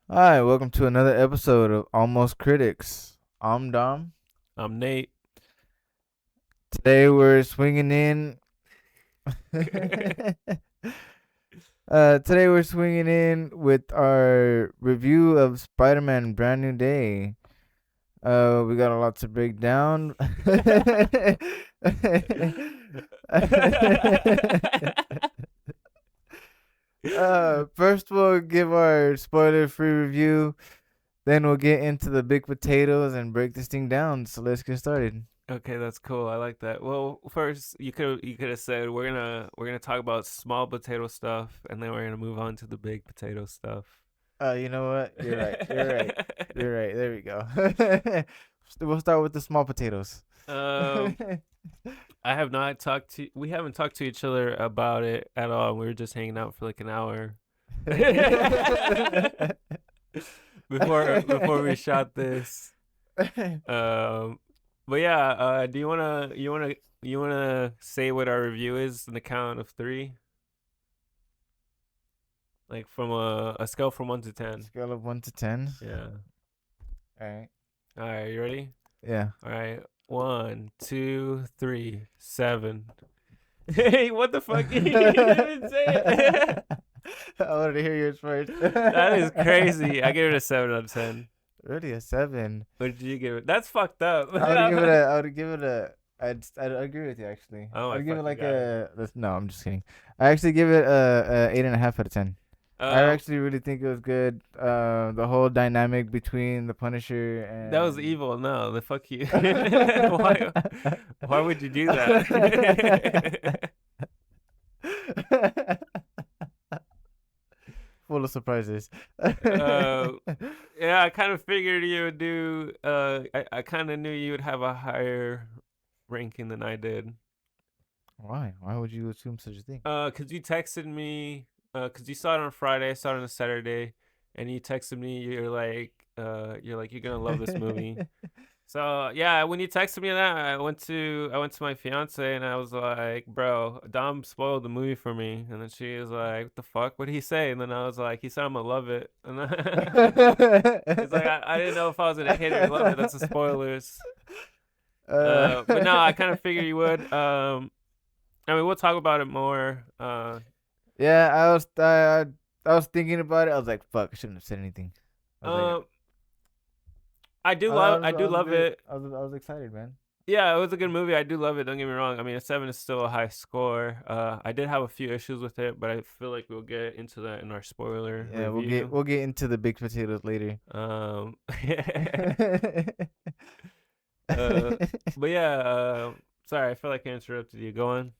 Hi, welcome to another episode of Almost Critics. I'm Dom. I'm Nate. Today we're swinging in. Today we're swinging in with our review of Spider-Man: Brand New Day. We got a lot to break down. First we'll give our spoiler-free review. Then we'll get into the big potatoes and break this thing down. So let's get started. Okay, that's cool. I like that. Well, first you could have said we're gonna talk about small potato stuff, and then we're gonna move on to the big potato stuff. You know what? You're right. You're right. You're right. There we go. We'll start with the small potatoes. um, I have not talked to. We haven't talked to each other about it at all. We were just hanging out for like an hour before we shot this. Um, but yeah, do you wanna say what our review is in the count of three? Like from a scale from 1 to 10. Scale of 1 to 10. Yeah. All right. All right, you ready? Yeah. All right. 1, 2, 3, 7. Hey, what the fuck? You didn't say it. I wanted to hear yours first. That is crazy. I gave it a 7 out of 10. Really, a 7. What did you give it? That's fucked up. I would give it a. I'd agree with you actually. Oh my I'd give it fucking like god. No, I'm just kidding. I actually give it a 8.5 out of 10. I Um, actually really think it was good. The whole dynamic between the Punisher that was and evil. No, the fuck you. Why would you do that? full of surprises. uh, yeah, I kind of figured you would do. I kind of knew you would have a higher ranking than I did. Why? Why would you assume such a thing? Cause you texted me. Cause you saw it on Friday, I saw it on a Saturday, and you texted me. You're like, you're gonna love this movie. So yeah, when you texted me that, I went to my fiance and I was like, "Bro, Dom spoiled the movie for me." And then she was like, "What the fuck? What did he say?" And then I was like, "He said I'm gonna love it." And then it's like I didn't know if I was gonna hate it or love it. That's the spoilers. But no, I kind of figured you would. I mean, we'll talk about it more. Yeah, I was thinking about it. I was like, "Fuck, I shouldn't have said anything." I was like, Um, I do love it. I was excited, man. Yeah, it was a good movie. I do love it. Don't get me wrong. I mean, a 7 is still a high score. I did have a few issues with it, but I feel like we'll get into that in our spoiler Yeah, review. we'll get into the big potatoes later. Um, uh, but yeah. Sorry, I feel like I interrupted you. Go on.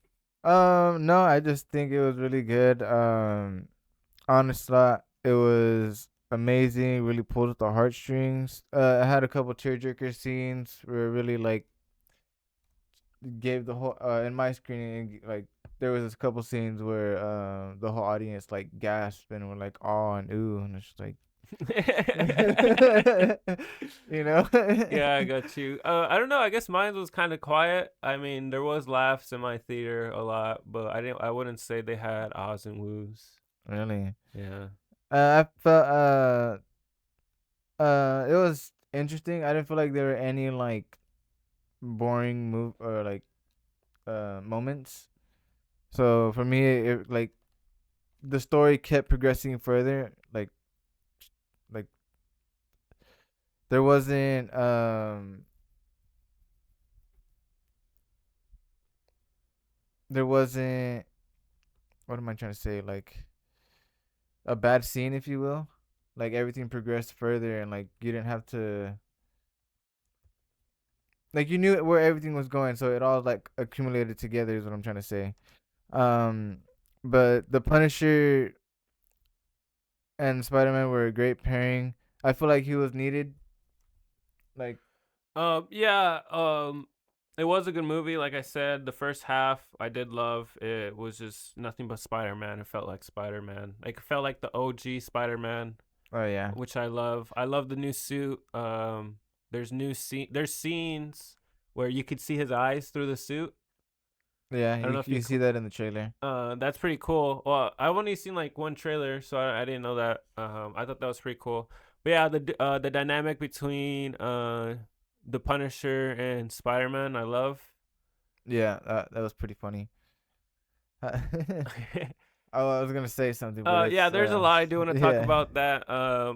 No, I just think it was really good. Honestly, it was amazing. Really pulled at the heartstrings. I had a couple tearjerker scenes where it really like gave the whole in my screening like there was a couple scenes where the whole audience like gasped and were like oh and ooh and it's just like you know. Yeah, I got you. I don't know. I guess mine was kind of quiet. I mean, there was laughs in my theater a lot, but I didn't. I wouldn't say they had ahs and woos. Really. Yeah. I felt it was interesting. I didn't feel like there were any like boring move or like moments. So for me, it like the story kept progressing further. Like there wasn't there wasn't what am I trying to say like a bad scene if you will. Like everything progressed further and like you didn't have to like you knew where everything was going, so it all like accumulated together is what I'm trying to say. Um, but the Punisher and Spider Man were a great pairing. I feel like he was needed. Like, Yeah. It was a good movie. Like I said, the first half I did love. It was just nothing but Spider Man. It felt like Spider Man. Like it felt like the OG Spider Man, oh yeah, which I love. I love the new suit. There's scenes where you could see his eyes through the suit. Yeah, I don't you know if you you see that in the trailer. that's pretty cool. Well, I've only seen like one trailer, so I didn't know that. I thought that was pretty cool. But yeah, the dynamic between the Punisher and Spider Man, I love. Yeah, that was pretty funny. Oh, I was gonna say something, but Yeah, it's there's a lot I do want to talk yeah, about that.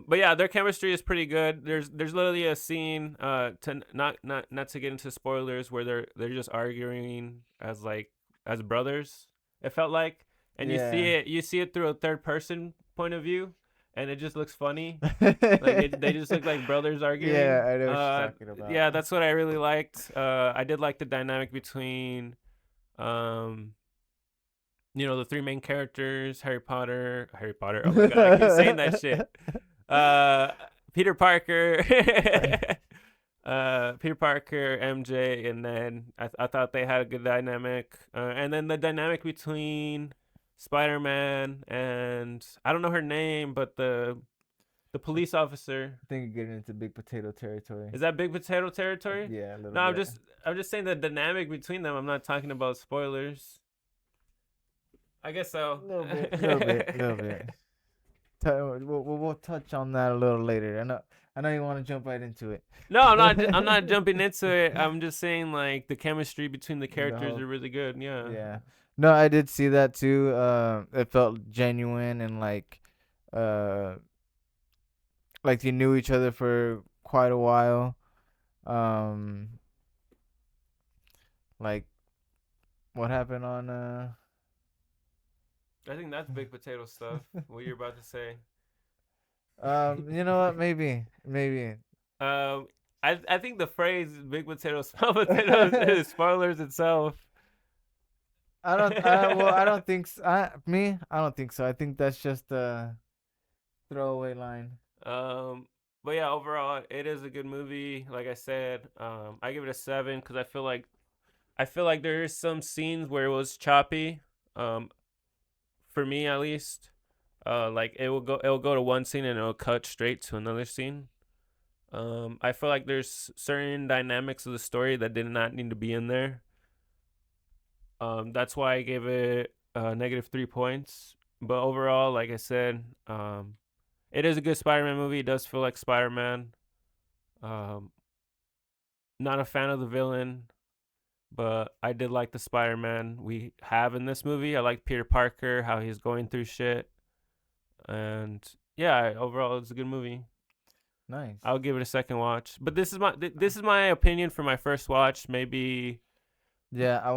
But yeah, their chemistry is pretty good. There's literally a scene to not to get into spoilers where they're just arguing as like as brothers. It felt like, and yeah. you see it through a third person point of view, and it just looks funny. Like they just look like brothers arguing. Yeah, I know what you're talking about. Yeah, that's what I really liked. I did like the dynamic between um the three main characters, Harry Potter. Oh my god, I keep saying that shit. Uh, Peter Parker, Peter Parker, MJ, and then I thought they had a good dynamic. And then the dynamic between Spider-Man and I don't know her name, but the police officer. I think you're getting into big potato territory. Is that big potato territory? Yeah, a little No, I'm bit. just I'm just saying the dynamic between them. I'm not talking about spoilers. I guess so. A little bit, little bit, little bit. We'll touch on that a little later. I know you want to jump right into it. No, I'm not. I'm not jumping into it. I'm just saying like the chemistry between the The characters whole are really good. Yeah. yeah. No, I did see that too. It felt genuine and uh, like they knew each other for quite a while. Um, like what happened on I think that's big potato stuff. What you're about to say. you know what? Maybe. Um, I think the phrase "big potato, small potatoes" is spoilers itself. I don't think so. I don't think so. I think that's just a throwaway line. um, but yeah, overall, it is a good movie. Like I said, I give it a 7 because I feel like there is some scenes where it was choppy. Um, for me at least. Like it will go to one scene and it will cut straight to another scene. I feel like there's certain dynamics of the story that did not need to be in there. That's why I gave it -3 points. But overall, like I said, it is a good Spider-Man movie. It does feel like Spider-Man. Um, Not a fan of the villain, but I did like the Spider-Man we have in this movie. I like Peter Parker, how he's going through shit, and yeah, overall it's a good movie. Nice. I'll give it a second watch. But this is my opinion for my first watch. Maybe Yeah, I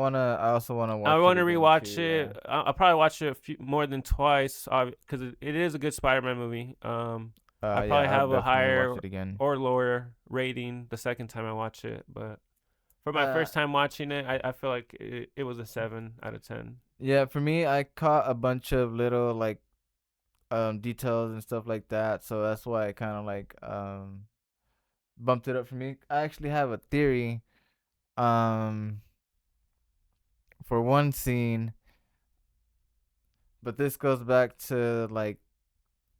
also wanna I watch it want to again rewatch too. Yeah. it. I'll probably watch it more than twice because it is a good Spider-Man movie. I probably Yeah, I'll have a definitely watch higher it again. or lower rating the second time I watch it. But for my Uh, first time watching it, I feel like it was a 7 out of 10. yeah, for me, I caught a bunch of little details and stuff like that, so that's why I kind of bumped it up for me. I actually have a theory um for one scene, but this goes back to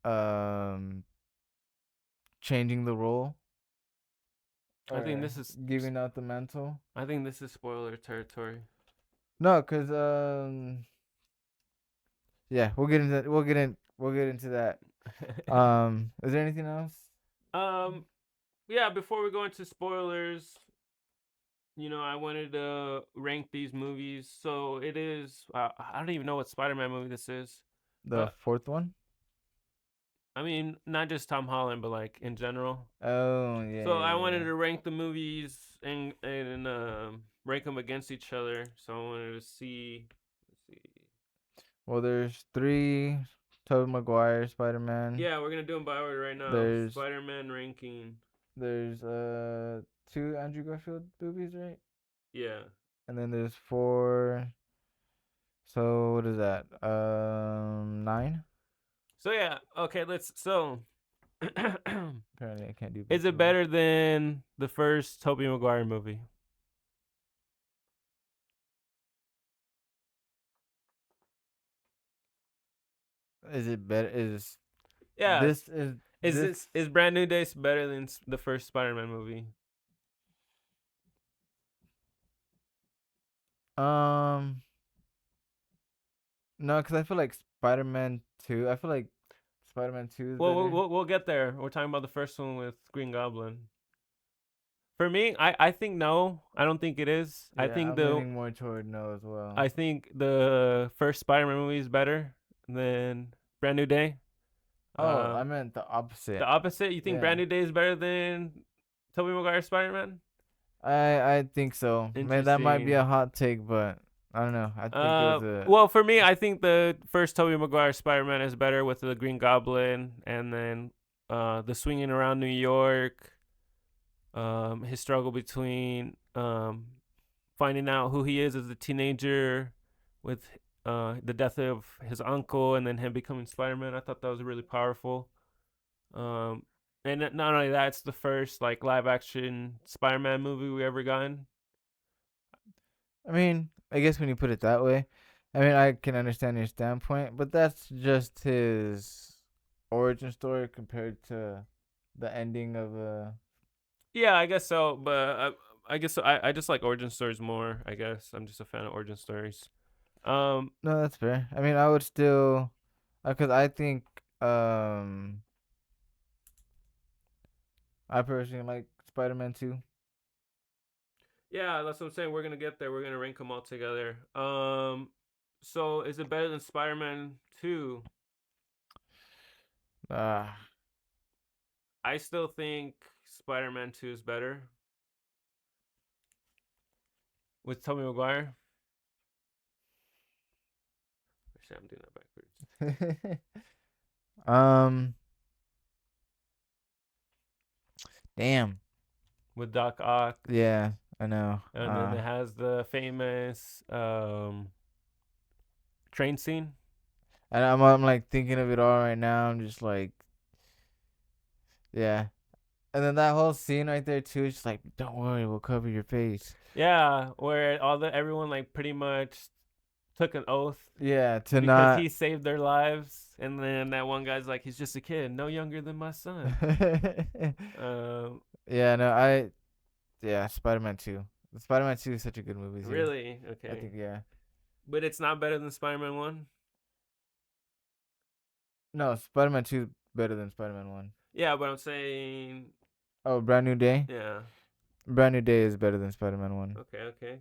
um changing the role I think or giving out the mantle. this is spoiler territory. No, cause yeah, we'll get into that. Is there anything else? um, yeah. Before we go into spoilers, I wanted to rank these movies. So it is. I don't even know what Spider-Man movie this is, The but fourth one? I mean, not just Tom Holland, but like in general. Oh yeah, So I yeah, wanted yeah. to rank the movies and rank them against each other. So I wanted to see. Let's see. Well, there's three Tobey Maguire Spider Man. Yeah, we're gonna do them by order right now. There's Spider-Man ranking. there's two Andrew Garfield movies, right? Yeah. And then there's four. So what is that? Nine. So yeah. Okay. Let's. So. Apparently, I can't do Is both it of them. better than the first Tobey Maguire movie? Is it better? Yeah. This is this Is Brand New Days better than the first Spider-Man movie? um No, because I feel like Spider-Man 2. I feel like Spider-Man 2 is Well, better. we'll get there. We're talking about the first one with Green Goblin. For me, I think no. I don't think it is. Yeah, I'm leaning more toward no as well. I think the first Spider-Man movie is better than Brand New Day. Oh, I Um, meant the the opposite. opposite. You think Yeah. Brand New Day is better than Tobey Maguire's Spider-Man? I think so. Man, that might be a Interesting. hot take, but I don't know. I think it was a Well, for me, I think the first Tobey Maguire Spider-Man is better with the Green Goblin, and then the swinging around New York, his struggle between finding out who he is as a teenager, with the death of his uncle, and then him becoming Spider-Man. I thought that was really powerful. Um, and not only that, it's the first like live action Spider-Man movie we ever gotten. I mean, I guess when you put it that way, I mean, I can understand your standpoint, but that's just his origin story compared to the ending of Yeah, I guess so. But I guess so. I just like origin stories more. I guess I'm just a fan of origin stories. Um, No, that's fair. I mean, I would still cuz I think um I personally like Spider-Man 2. yeah, that's what I'm saying. We're gonna get there. We're gonna rank them all together. So is it better than Spider-Man 2? Ah, I still think Spider-Man 2 is better with Tobey Maguire. Actually, I'm doing that backwards. um damn. With Doc Ock, Yeah, I know. and then it has the famous train scene. And I'm like thinking of it all right now. I'm just like, yeah. And then that whole scene right there too. It's just like, don't worry, we'll cover your face. Yeah, where everyone like pretty much took an oath Yeah, to because not. he saved their lives, and then that one guy's like, he's just a kid, no younger than my son. Um, Yeah, no, yeah, Spider-Man 2. Spider-Man 2 is such a good movie too. really? I Okay, think, yeah. but it's not better than Spider-Man 1. No, Spider-Man 2 is better than Spider-Man 1. Yeah, but I'm saying, Oh, Brand New Day. yeah. Brand New Day is better than Spider-Man 1. Okay, okay.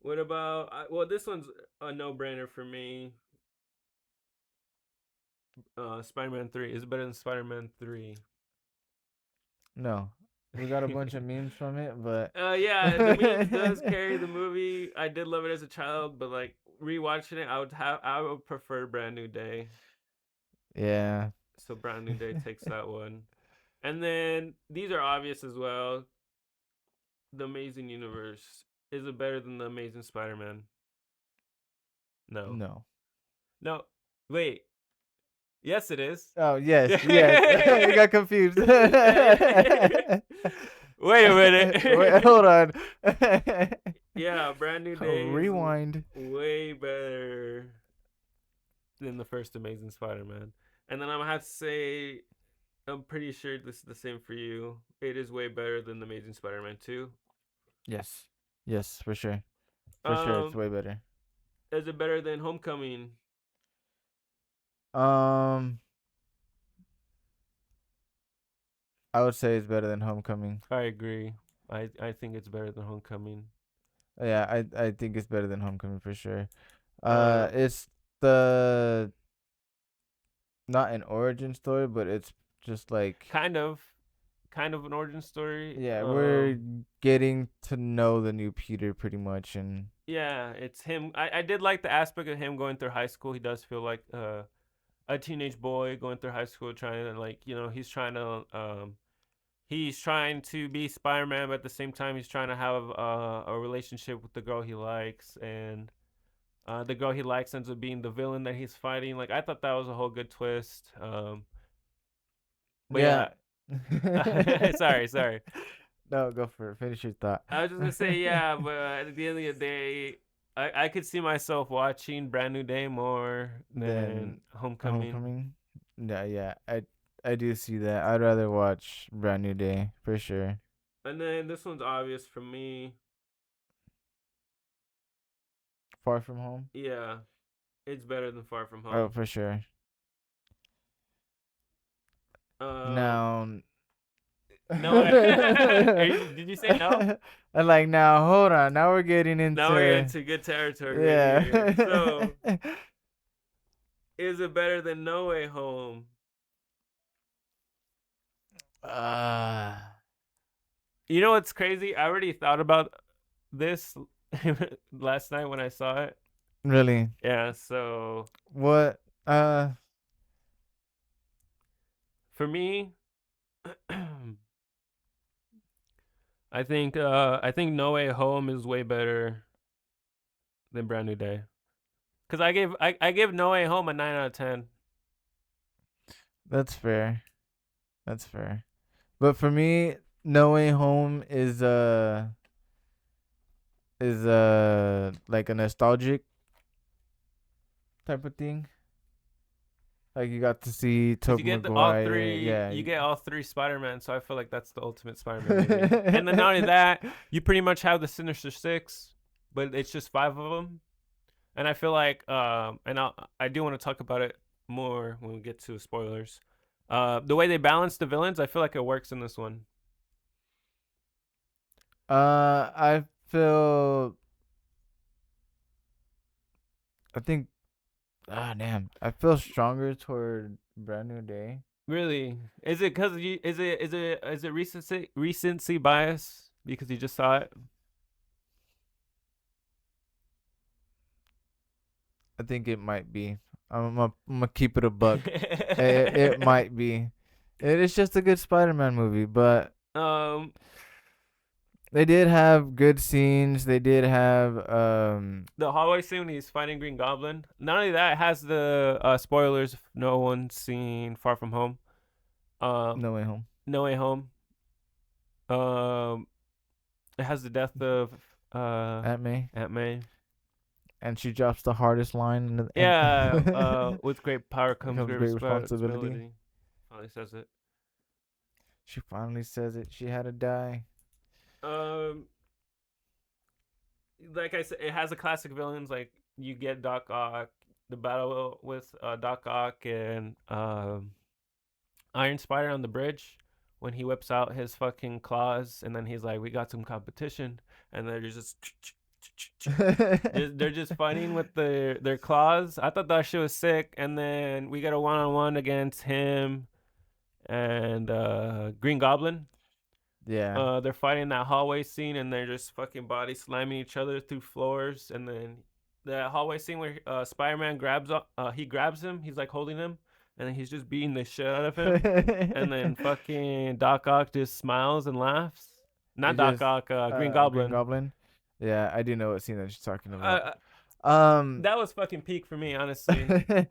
What about? Well, this one's a no-brainer for me. Spider-Man 3 is better than Spider-Man 3. No, we got a bunch of memes from it, but Yeah, the memes does carry the movie. I did love it as a child, but like rewatching it, I would prefer Brand New Day. yeah. So Brand New Day takes that one. And then these are obvious as well. The Amazing Universe, is it better than the Amazing Spider-Man? No. No. No. Wait. Yes, it is. Oh yes, yes. You got confused. Wait a Wait, minute. hold on. Yeah, Brand New Day is Rewind. way better than the first Amazing Spider-Man. And then I'm gonna have to say, I'm pretty sure this is the same for you. It is way better than the Amazing Spider-Man 2. Yes. Yes, for sure. For sure, it's Um, way better. is it better than Homecoming? Um, I would say it's better than Homecoming. I agree. I think it's better than Homecoming. Yeah, I think it's better than Homecoming for sure. Um, It's the not an origin story, but it's just like kind of, kind of an origin story. yeah, we're getting to know the new Peter pretty much, and Yeah, it's him. I did like the aspect of him going through high school. He does feel like a teenage boy going through high school, trying to like he's trying to be Spider-Man, but at the same time he's trying to have a relationship with the girl he likes, and the girl he likes ends up being the villain that he's fighting. Like I thought that was a whole good twist. But yeah. yeah, sorry, sorry. No, go for it. Finish your thought. I was just gonna say yeah, but at the end of the day, I could see myself watching Brand New Day more than Then Homecoming. Homecoming. Yeah, yeah. I do see that. I'd rather watch Brand New Day for sure. And then this one's obvious for me. Far From Home. Yeah, It's better than Far From Oh, Home. for sure. Um, Now, no, did you say no? I'm like, now hold on. Now we're getting Now we're getting into, into good territory right here. yeah. So, is it better than No Way Home? uh, You know what's crazy? I already thought about this last night when I saw it. really? Yeah, so What? for me, I think No Way Home is way better than Brand New Day. Cause I give No Way Home a 9 out of 10. That's fair. That's fair. But for me, No Way Home is like a nostalgic type of thing. Like you got to see Cause you Tobey get all Maguire. three, Yeah. you get all three Spider Man. So I feel like that's the ultimate Spider Man movie. And then not only that, you pretty much have the Sinister Six, but it's just five of them. And I feel like, I do want to talk about it more when we get to spoilers. The way they balance the villains, I feel like it works in this one. I feel. I think. Ah, damn. I feel stronger toward Brand New Day. Really, is it because you is it recency bias because you just saw it? I think it might be. I'm gonna keep it a buck. It might be. It is just a good Spider-Man movie, but um, they did have good scenes. They did have the hallway scene when he's fighting Green Goblin. Not only that, it has the spoilers. If no one's seen Far From Home. Um, No Way Home. No Way Home. Um, it has the death of Aunt May, Aunt May. and she drops the hardest line in the end. Yeah. With great power It comes comes great great responsibility. responsibility. Finally says it. She finally says it. She had to die. Um, like I said, it has the classic villains. Like you get Doc Ock, the battle with Doc Ock and Iron Spider on the bridge when he whips out his fucking claws, and then he's like, "We got some competition," and they're just. They're just fighting with their claws. I thought that shit was sick, and then we got a 1-on-1 against him and Green Goblin. Yeah. They're fighting that hallway scene, and they're just fucking body slamming each other through floors. And then the hallway scene where Spider-Man he grabs him. He's like holding him, and then he's just beating the shit out of him. And then fucking Doc Ock just smiles and laughs. It Not Doc just Ock, Green Green Goblin. Goblin. Yeah, I do know what scene that you're talking about. Uh, Um, that was fucking peak for me, honestly.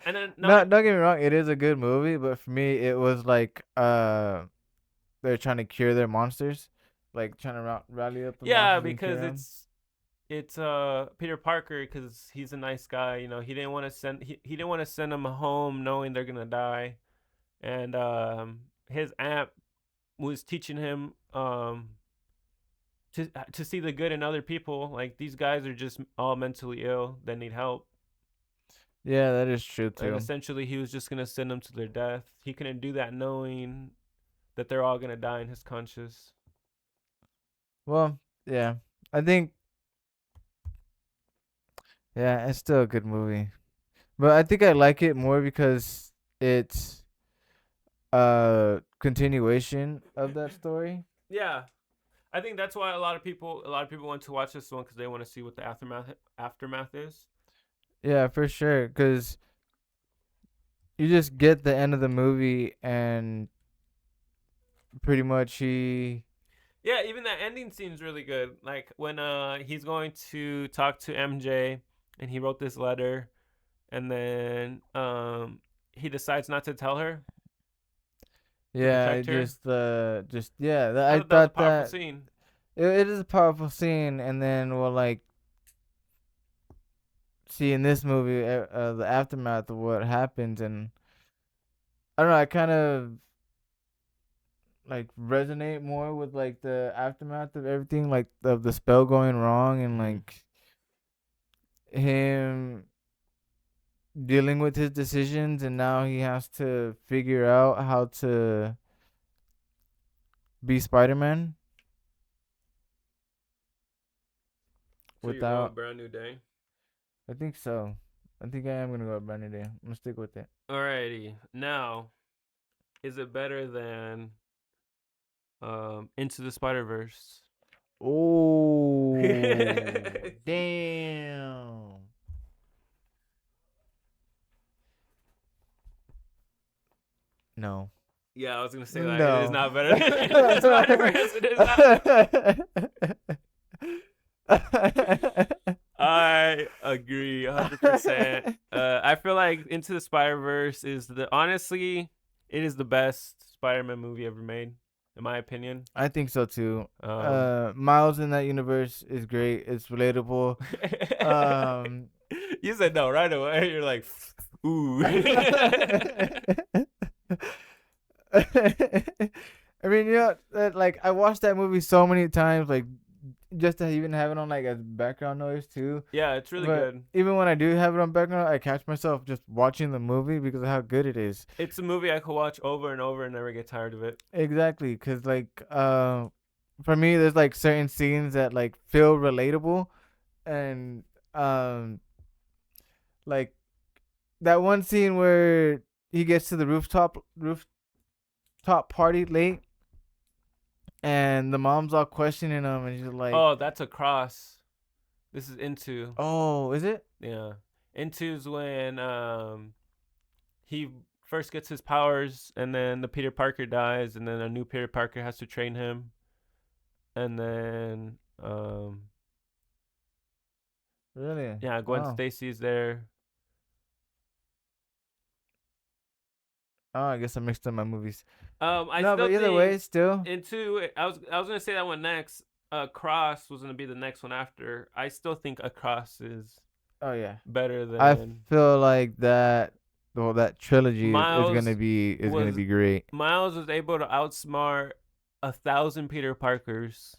And then no, don't get me wrong. It is a good movie, but for me, it was like they're trying to cure their monsters, like trying to rally up the yeah, monsters and cure because them. it's Peter Parker because he's a nice guy. You know, he didn't want to send them home knowing they're gonna die, and his aunt was teaching him to see the good in other people. Like these guys are just all mentally ill that need help, Yeah, that is true and too. essentially he was just gonna send them to their death. He couldn't do that knowing that they're all gonna die in his conscious. Well, yeah, I think yeah, it's still a good movie, but I think I like it more because it's continuation of that story. Yeah, I think that's why a lot of people want to watch this one because they want to see what the aftermath is. Yeah, for sure. Cause you just get the end of the movie and pretty much he. Yeah, even that ending seems really good. Like when he's going to talk to MJ and he wrote this letter and then he decides not to tell her to Yeah, protect her. just yeah. I I thought that was a thought powerful that scene. it is a powerful scene, and then well, like see in this movie, the aftermath of what happens, and I don't know. I kind of like resonate more with like the aftermath of everything, like of the spell going wrong, and Mm-hmm. like him dealing with his decisions, and now he has to figure out how to be Spider-Man So you're going without. with Brand New Day. I think so. I think I am gonna go with Brand New Day. I'm gonna stick with it. Alrighty. Now, is it better than Into the Spider Verse? Oh, damn. No. Yeah, I was gonna say that it is No. not better than Into the Spider Verse. It is not. I agree 100%. I feel like Into the Spider Verse is honestly, it is the best Spider Man movie ever made, in my opinion. I think so too. Um, Miles in that universe is great. It's relatable. Um, you said no right away. You're like, ooh. I mean, like I watched that movie so many times, like just to even have it on like as background noise too. Yeah, it's really But good. even when I do have it on background, I catch myself just watching the movie because of how good it is. It's a movie I could watch over and over and never get tired of it. Exactly, cause like for me, there's like certain scenes that like feel relatable, and um, like that one scene where he gets to the rooftop party late, and the mom's all questioning him, and she's like, Oh, that's Across. This is Into. "Oh, is it?" Yeah. Into's when he first gets his powers and then the Peter Parker dies and then a new Peter Parker has to train him. And then Really? yeah, Gwen Oh, Stacy's there. oh, I guess I mixed up my movies. I No, still but either way, think still. Into I was gonna say that one next. Cross was gonna be the next one after. I still think Across is Oh yeah. better I than feel like that trilogy is gonna Miles. be great. Miles was able to outsmart 1,000 Peter Parkers.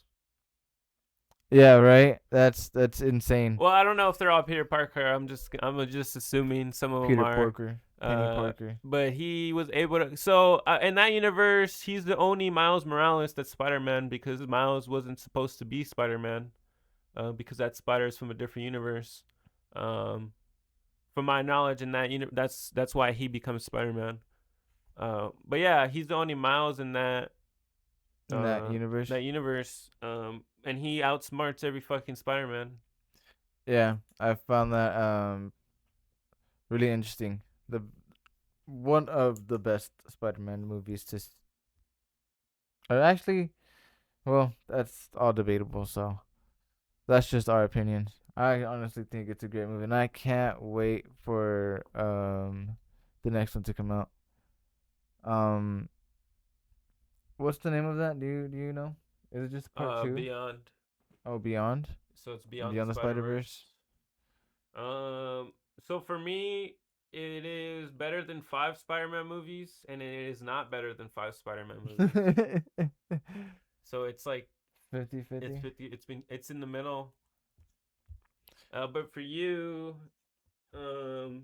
Yeah, right. That's insane. Well, I don't know if they're all Peter Parker. I'm just assuming some of them Peter are. Porker, Penny Parker. But he was able to. So in that universe, he's the only Miles Morales that's Spider-Man because Miles wasn't supposed to be Spider-Man. Because that Spider is from a different universe. Um, from my knowledge, in that that's why he becomes Spider-Man. But yeah, he's the only Miles in In that universe. that universe. And he outsmarts every fucking Spider-Man. Yeah, I found that really interesting. The one of the best Spider-Man movies to actually, well, that's all debatable, so that's just our opinion. I honestly think it's a great movie, and I can't wait for the next one to come out. Um, what's the name of that? Do you know? Is it just part two? Beyond. Oh, Beyond, So it's Beyond the Beyond the Spider Spider Verse. Verse. So for me, it is better than 5 Spider-Man movies, and it is not better than 5 Spider-Man movies. So it's like 50-50. it's 50. It's in the middle. But for you, um,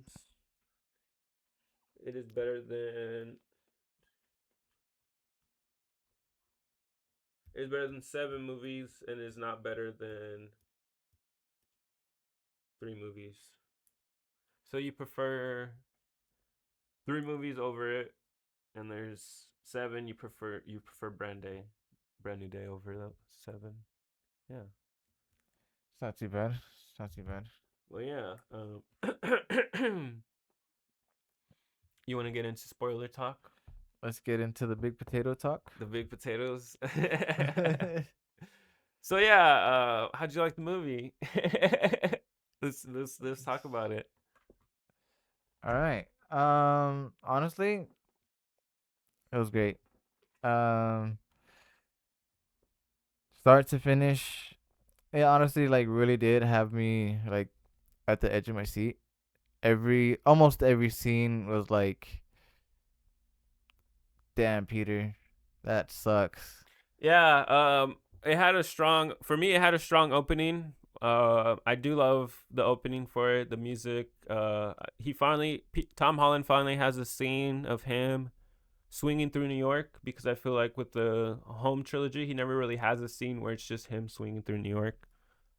it is better than 7 movies, and is not better than 3 movies. So you prefer 3 movies over it, and there's 7 you prefer Brand New Day over the 7. Yeah. It's not too bad. It's not too bad. Well, yeah. You want to get into spoiler talk? Let's get into the big potato talk. The big potatoes. So yeah, how'd you like the movie? Let's talk about it. All right. Honestly, it was great. Um, Start to finish, it honestly like really did have me like at the edge of my seat. Almost every scene was like, damn, Peter, that sucks. Yeah, it had a strong for me. It had a strong opening I do love the opening for it, the music. Tom Holland finally has a scene of him swinging through New York, because I feel like with the Home trilogy, he never really has a scene where it's just him swinging through New York.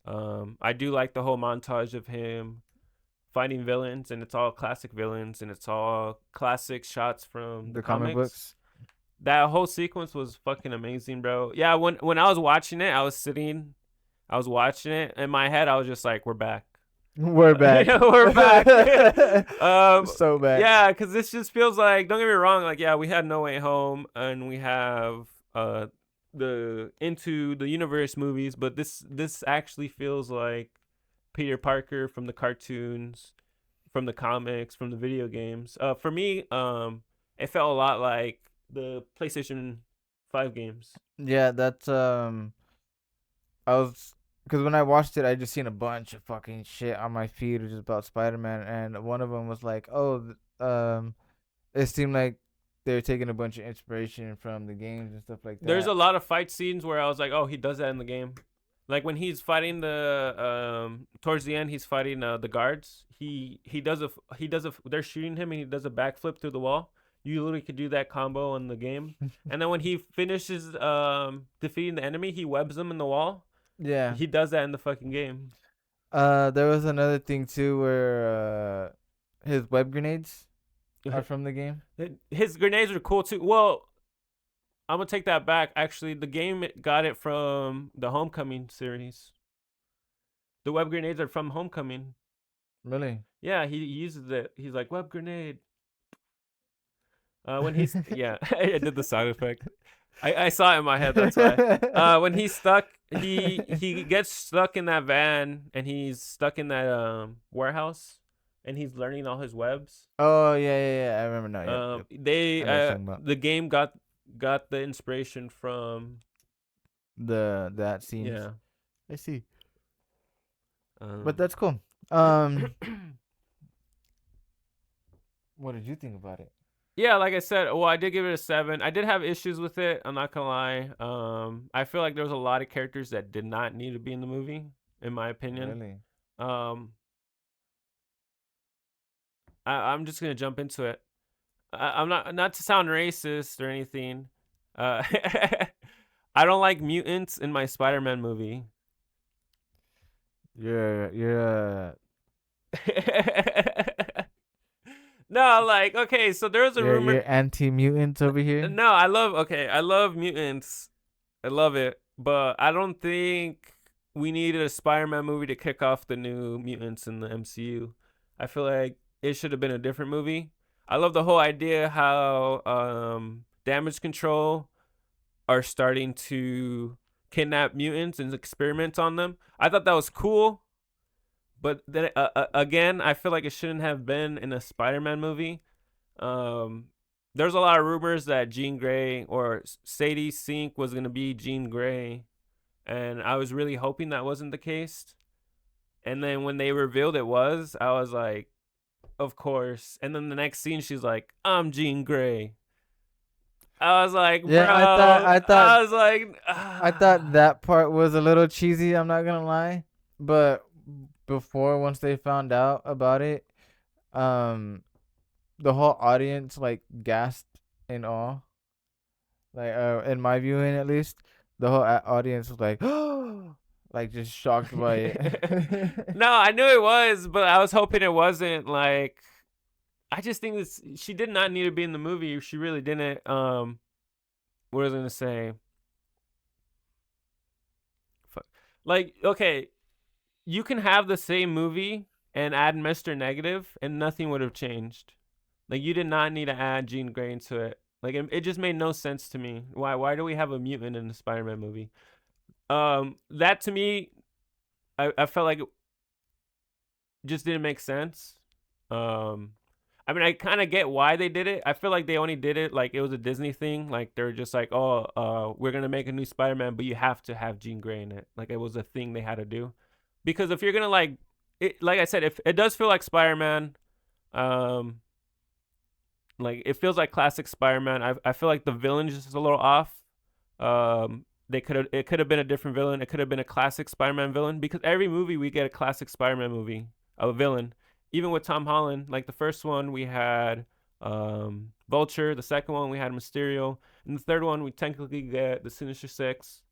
I do like the whole montage of him fighting villains, and it's all classic villains, and it's all classic shots from the The comic comics. books. That whole sequence was fucking amazing, bro. Yeah, when I was watching it, I was watching it in my head. I was just like, "We're back, We're back. yeah, we're back." So back. Yeah, because this just feels like. Don't get me wrong. Like, yeah, we had No Way Home, and we have the Into the Universe movies, but this actually feels like Peter Parker from the cartoons, from the comics, from the video games. For me, it felt a lot like the PlayStation 5 games. Yeah, that's I was because when I watched it, I just seen a bunch of fucking shit on my feed, which is about Spider Man, and one of them was like, "Oh, it seemed like they were taking a bunch of inspiration from the games and stuff like There's a that." lot of fight scenes where I was like, oh, he does that in the game. Like when he's fighting the towards the end, he's fighting the guards. He does a they're shooting him and he does a backflip through the wall. You literally could do that combo in the game. And then when he finishes defeating the enemy, he webs them in the wall. Yeah. He does that in the fucking game. There was another thing too where his web grenades are from the game. His grenades are cool too. Well, I'm gonna take that back. Actually, the game got it from the Homecoming series. The web grenades are from Homecoming. Really? Yeah, he uses it. He's like web grenade. When he's yeah, I did the sound effect. I saw it in my head. That's why. When he's stuck, he gets stuck in that van, and he's stuck in that warehouse, and he's learning all his webs. Oh yeah. I remember now. Yep. They I know what you're talking about. the game got the inspiration from That scenes. yeah. I see. Um, But that's cool. What did you think about it? yeah, like I said, well, I did give it a 7. I did have issues with it. I'm not gonna lie. I feel like there was a lot of characters that did not need to be in the movie, in my opinion. Really? Um, I'm just gonna jump into it. I'm not to sound racist or anything. Uh, I don't like mutants in my Spider-Man movie. You're No, like okay, so there was a rumor. you're anti mutant over here. No, I love mutants. I love it, but I don't think we needed a Spider-Man movie to kick off the new mutants in the MCU. I feel like it should have been a different movie. I love the whole idea how Damage Control are starting to kidnap mutants and experiment on them. I thought that was cool, but then again, I feel like it shouldn't have been in a Spider-Man movie. Um, there's a lot of rumors that Jean Grey or Sadie Sink was gonna be Jean Grey, and I was really hoping that wasn't the case. And then when they revealed it was, I was like, of course. And then the next scene, she's like, "I'm Jean Grey." I was like, Yeah, bro. I was like, I thought that part was a little cheesy. I'm not gonna lie, but before once they found out about it, um, the whole audience like gasped in awe. Like in my viewing at least, the whole audience was like, like just shocked by it. No, I knew it was, but I was hoping it wasn't. Like, I just think this. She did not need to be in the movie. She really didn't. What was I gonna say? Fuck. Like, okay, you can have the same movie and add Mr. Negative, and nothing would have changed. Like, you did not need to add Jean Grey into it. Like, it just made no sense to me. Why do we have a mutant in a Spider-Man movie? That to me, I felt like it just didn't make sense. I mean, I kind of get why they did it. I feel like they only did it like it was a Disney thing. Like they're just like, oh, we're gonna make a new Spider-Man, but you have to have Jean Grey in it. Like it was a thing they had to do. Because if you're gonna like I said, if it does feel like Spider-Man, um, like it feels like classic Spider-Man. I feel like the villain is just a little off. it could have been a different villain. It could have been a classic Spider-Man villain, because every movie we get a classic Spider-Man movie, a villain. Even with Tom Holland, like the first one we had Vulture, the second one we had Mysterio, and the third one we technically get the Sinister Six,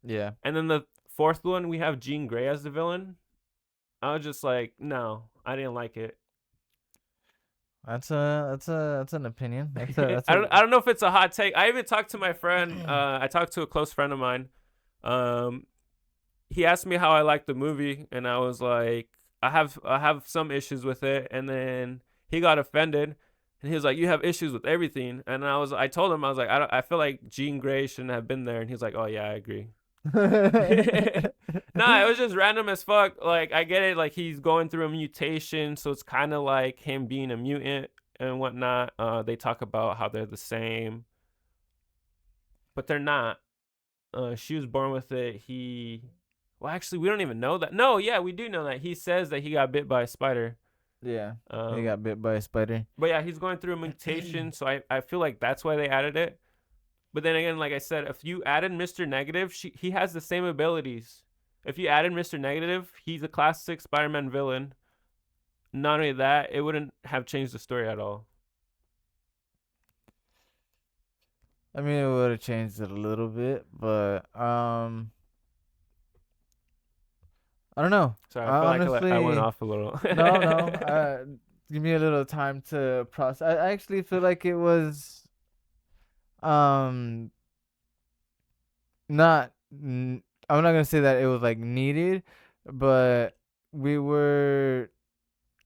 Yeah. and then the fourth one we have Jean Grey as the villain. I was just like, no, I didn't like it. That's an opinion. That's I a don't know if it's a hot take. I even talked to my friend. I talked to a close friend of mine. Um, he asked me how I liked the movie, and I was like, I have some issues with it. And then he got offended, and he was like, you have issues with everything. And I told him, I was like, I feel like Jean Grey shouldn't have been there. And he's like, oh yeah, I agree. Nah, it was just random as fuck. Like, I get it, like he's going through a mutation, so it's kind of like him being a mutant and whatnot. They talk about how they're the same, but they're not. She was born with it. Well, actually, we don't even know that. No, yeah, we do know that. He says that he got bit by a spider. Yeah. He Um, got bit by a spider. but yeah, he's going through a mutation, so I feel like that's why they added it. But then again, like I said, if you added Mr. Negative, he has the same abilities. If you added Mr. Negative, he's a classic Spider-Man villain. Not only that, it wouldn't have changed the story at all. I mean, it would have changed it a little bit, but I don't know. Sorry, I I feel like I went honestly, off a little. no. Give me a little time to process. I actually feel like it was um not. I'm not gonna say that it was like needed, but we were.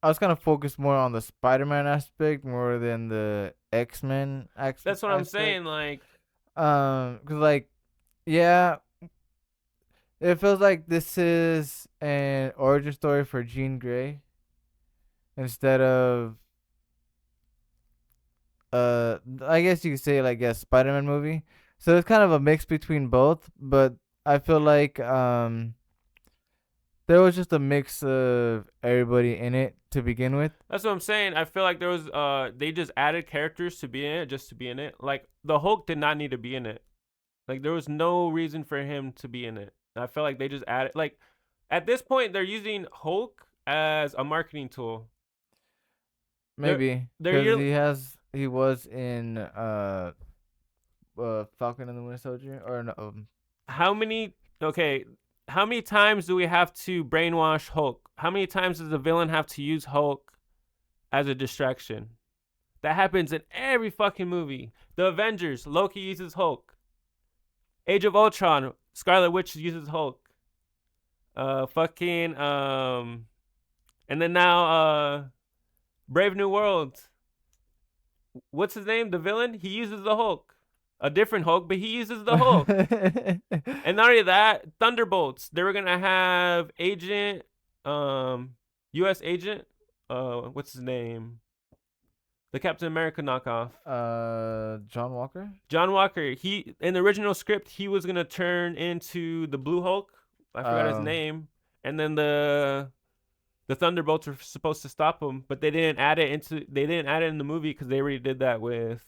I was kind of focused more on the Spider-Man aspect more than the X-Men That's what I'm saying. aspect. Like, Cause like, yeah, it feels like this is an origin story for Jean Grey instead of I guess you could say like a Spider-Man movie. So it's kind of a mix between both, but I feel like there was just a mix of everybody in it to begin with. that's what I'm saying. I feel like there was they just added characters to be in it just to be in it. Like the Hulk did not need to be in it. Like there was no reason for him to be in it. I feel like they just added, like, at this point they're using Hulk as a marketing tool. They're Maybe they're because year, he was in Falcon and the Winter Soldier or no, how many okay, how many times do we have to brainwash Hulk? How many times does the villain have to use Hulk as a distraction? That happens in every fucking movie. The Avengers, Loki uses Hulk. Age of Ultron, Scarlet Witch uses Hulk. Fucking and then now Brave New World. What's his name? The villain? He uses the Hulk. A different Hulk, but he uses the Hulk. And not only that, Thunderbolts. They were gonna have Agent, U.S. Agent. What's his name? The Captain America knockoff. John Walker. John Walker. He in the original script he was gonna turn into the Blue Hulk. I forgot his name. And then the Thunderbolts were supposed to stop him, but they didn't add it in the movie because they already did that with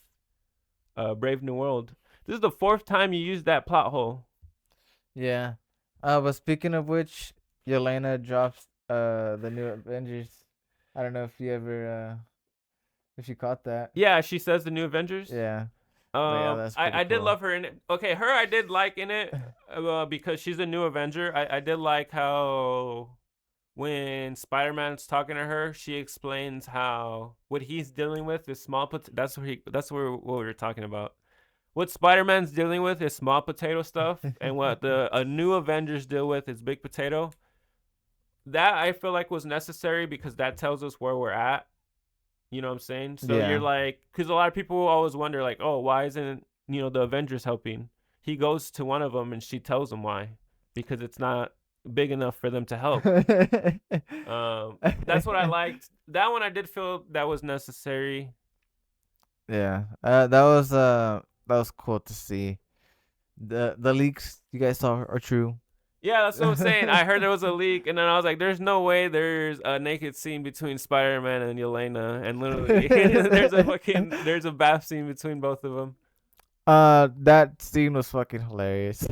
Brave New World. This is the fourth time you used that plot hole. Yeah. But speaking of which, Yelena drops the new Avengers. I don't know if you ever if you caught that. Yeah, she says the new Avengers. Yeah. Yeah, that's pretty I did cool. love her in it. Okay, her I did like in it because she's a new Avenger. I did like how when Spider-Man's talking to her, she explains how what he's dealing with is small. That's what we were talking about. What Spider-Man's dealing with is small potato stuff, and what the a new Avengers deal with is big potato. That I feel like was necessary because that tells us where we're at. You know what I'm saying? So Yeah. you're like, because a lot of people always wonder, like, oh, why isn't the Avengers helping? He goes to one of them and she tells him why, because it's not big enough for them to help. That's what I liked. That one I did feel that was necessary. Yeah. That was cool to see. The leaks you guys saw are true. Yeah, that's what I'm saying. I heard there was a leak, and then I was like, "There's no way there's a naked scene between Spider-Man and Yelena," and literally, there's a bath scene between both of them. That scene was fucking hilarious.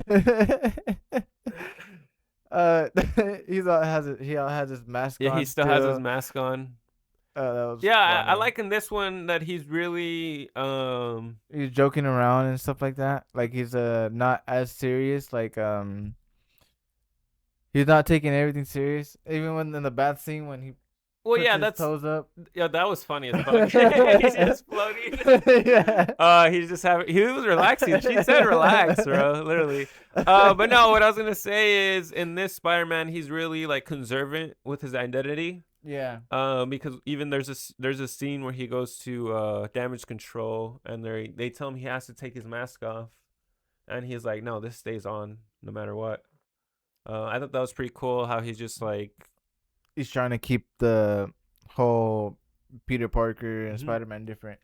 uh, he all has his mask Yeah, he on still has his still. mask on. That was Yeah, I funny. like in this one that he's really He's joking around and stuff like that. Like he's not as serious. Like he's not taking everything serious. Even when in the bath scene when he well, puts yeah, his that's toes up. yeah, that was funny as fuck. He's just floating. Yeah. He's just having. He was relaxing. She said relax, bro. Literally. But no, what I was gonna say is in this Spider-Man, he's really like conservant with his identity. Yeah. Because even there's a scene where he goes to damage control, and they tell him he has to take his mask off, and he's like, no, this stays on no matter what. I thought that was pretty cool. How he's just like, He's trying to keep the whole Peter Parker and mhm. Spider Man different.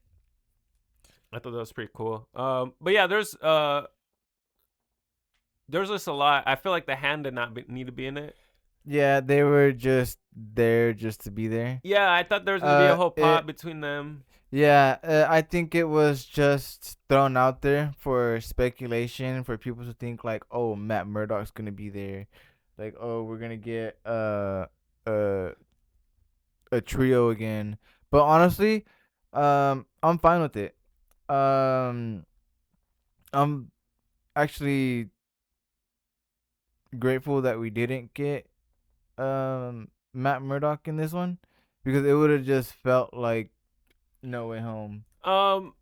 I thought that was pretty cool. But yeah, there's just a lot. I feel like the hand did not need to be in it. Yeah, they were just there just to be there. Yeah, I thought there was gonna be a whole plot It between them. yeah, I think it was just thrown out there for speculation for people to think like, oh, Matt Murdock's gonna be there, like, oh, we're gonna get uh a trio again. But honestly, I'm fine with it. Um, I'm actually grateful that we didn't get Matt Murdock in this one because it would have just felt like No Way Home. Um,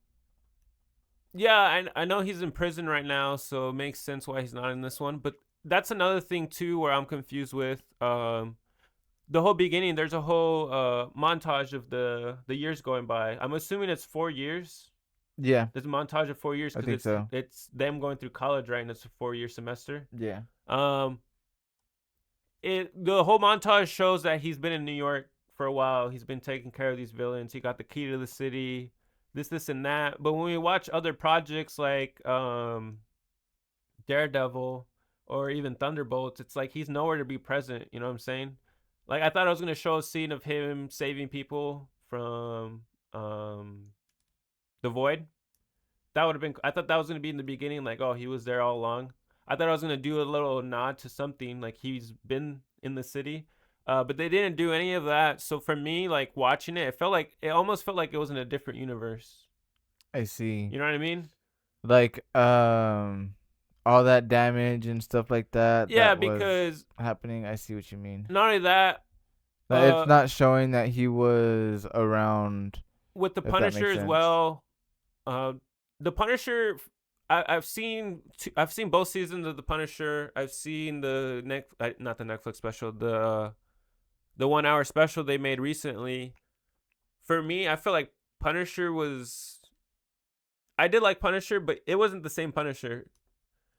yeah, I know he's in prison right now, so it makes sense why he's not in this one. But that's another thing too, where I'm confused with. The whole beginning, there's a whole montage of the years going by. I'm assuming it's 4 years. Yeah, There's a montage of 4 years I because think so. it's them going through college, right? And it's a 4 year semester. Yeah, Um, the whole montage shows that he's been in New York for a while. He's been taking care of these villains. He got the key to the city, this, and that. But when we watch other projects like Daredevil or even Thunderbolts, it's like he's nowhere to be present. You know what I'm saying? Like I thought I was gonna show a scene of him saving people from the Void. That would have been. I thought that was gonna be in the beginning, like, oh, he was there all along. I thought I was gonna do a little nod to something, like he's been in the city, but they didn't do any of that. So for me, like watching it, it almost felt like it was in a different universe. I see. You know what I mean? Like all that damage and stuff like that Yeah, that was because happening. I see what you mean. not only that, Like, it's not showing that he was around, with the if that Punisher makes as sense. well, uh, the Punisher. I've seen both seasons of the Punisher. I've seen not the Netflix special, the 1 hour special they made recently. For me, I feel like Punisher was. I did like Punisher, but it wasn't the same Punisher.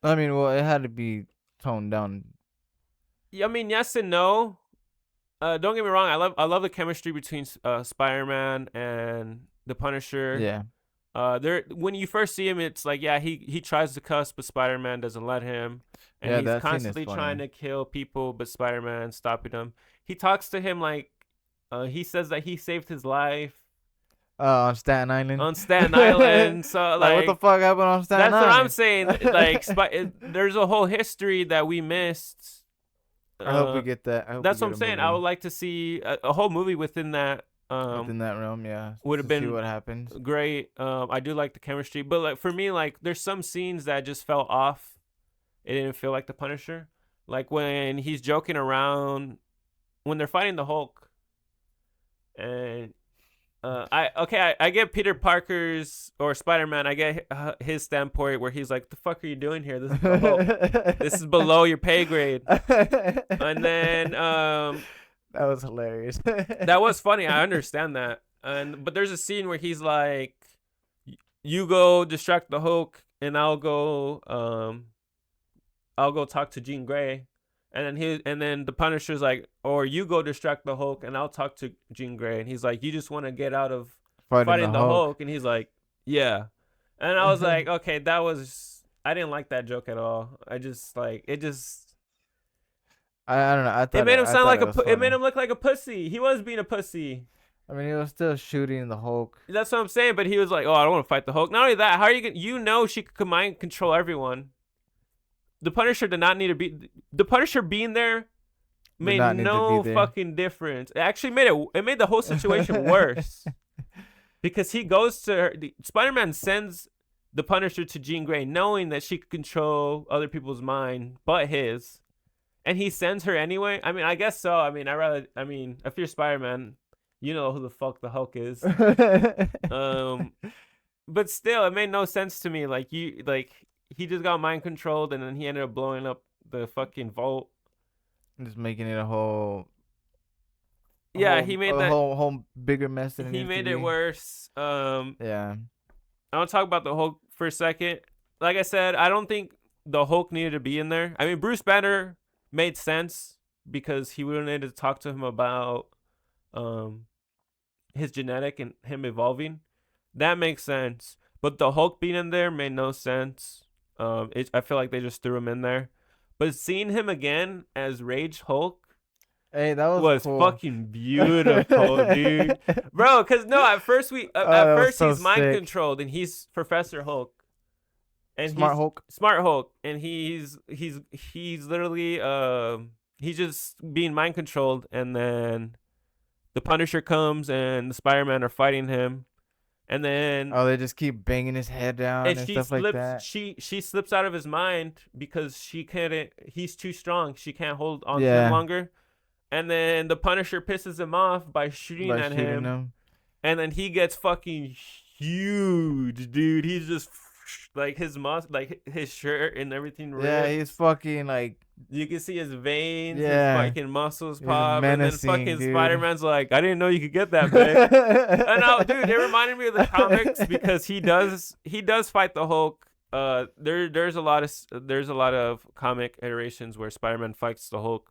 I mean, well, it had to be toned down. Yeah, I mean, yes and no. Don't get me wrong. I love the chemistry between Spider-Man and the Punisher. Yeah. There when you first see him, it's like yeah, he tries to cuss, but Spider-Man doesn't let him, and Yeah, he's that scene is constantly trying funny. to kill people, but Spider-Man stopping him. He talks to him like, he says that he saved his life On Staten Island. on Staten Island. So Like, what the like fuck happened on Staten that's what I'm Island? saying. Like there's a whole history that we missed. I hope we Uh, get that. I hope we that's what get I'm a saying. I would movie like to see a whole movie within that. within that realm, yeah, Would have to see been what happens. great. I do like the chemistry, but like for me, like there's some scenes that just fell off. It didn't feel like the Punisher. Like when he's joking around when they're fighting the Hulk, and I get Peter Parker's or Spider Man. I get his standpoint where he's like, "The fuck are you doing here? This is the Hulk. This is below your pay grade." And then That was hilarious. that was funny. I understand that. But there's a scene where he's like, "You go distract the Hulk, and I'll go talk to Jean Grey." And then the Punisher's like, "Or you go distract the Hulk, and I'll talk to Jean Grey." And he's like, "You just want to get out of Fighting the fighting the Hulk. Hulk?" And he's like, "Yeah." And I was like, "Okay, that was." I didn't like that joke at all. I just like it. Just I don't know. it made him I sound thought like it was it made funny. him look like a pussy. He was being a pussy. I mean, he was still shooting the Hulk. That's what I'm saying. But he was like, "Oh, I don't want to fight the Hulk." Not only that, how are you gonna? You know, she could mind control everyone. The Punisher did not need to be. The Punisher being there Did made not need to be no there. fucking difference. It actually made it. It made the whole situation worse because he goes to her. Spider-Man sends the Punisher to Jean Grey, knowing that she could control other people's mind but his, and he sends her anyway. I mean, I guess so. I mean, I rather. I mean, if you're Spider-Man, you know who the fuck the Hulk is. Um, but still, it made no sense to me. Like he just got mind controlled, and then he ended up blowing up the fucking vault. Just making it a whole, Yeah, he made that. whole bigger mess than it He needs to made it be. worse. Yeah. I want to talk about the Hulk for a second. Like I said, I don't think the Hulk needed to be in there. I mean, Bruce Banner made sense because he would have needed to talk to him about um his genetic and him evolving. That makes sense. But the Hulk being in there made no sense. I feel like they just threw him in there. But seeing him again as Rage Hulk Hey, that was was cool. fucking beautiful, dude. Bro, cause no, at first That was so he's mind sick. controlled and he's Professor Hulk. And Smart he's Hulk. Smart Hulk. And he's literally he's just being mind controlled, and then the Punisher comes and the Spider-Man are fighting him. And then Oh, they just keep banging his head down and stuff like that. she slips out of his mind because she couldn't he's too strong. She can't hold on to him Yeah. longer. And then the Punisher pisses him off by shooting By at shooting him. him. And then he gets fucking huge, dude. He's just like like his shirt and everything ripped. Yeah, he's fucking like, You can see his veins, yeah, his fucking muscles he's pop, and then menacing, fucking dude. Spider-Man's like, I didn't know you could get that big. I know, dude. It reminded me of the comics because he does fight the Hulk. There's a lot of comic iterations where Spider-Man fights the Hulk.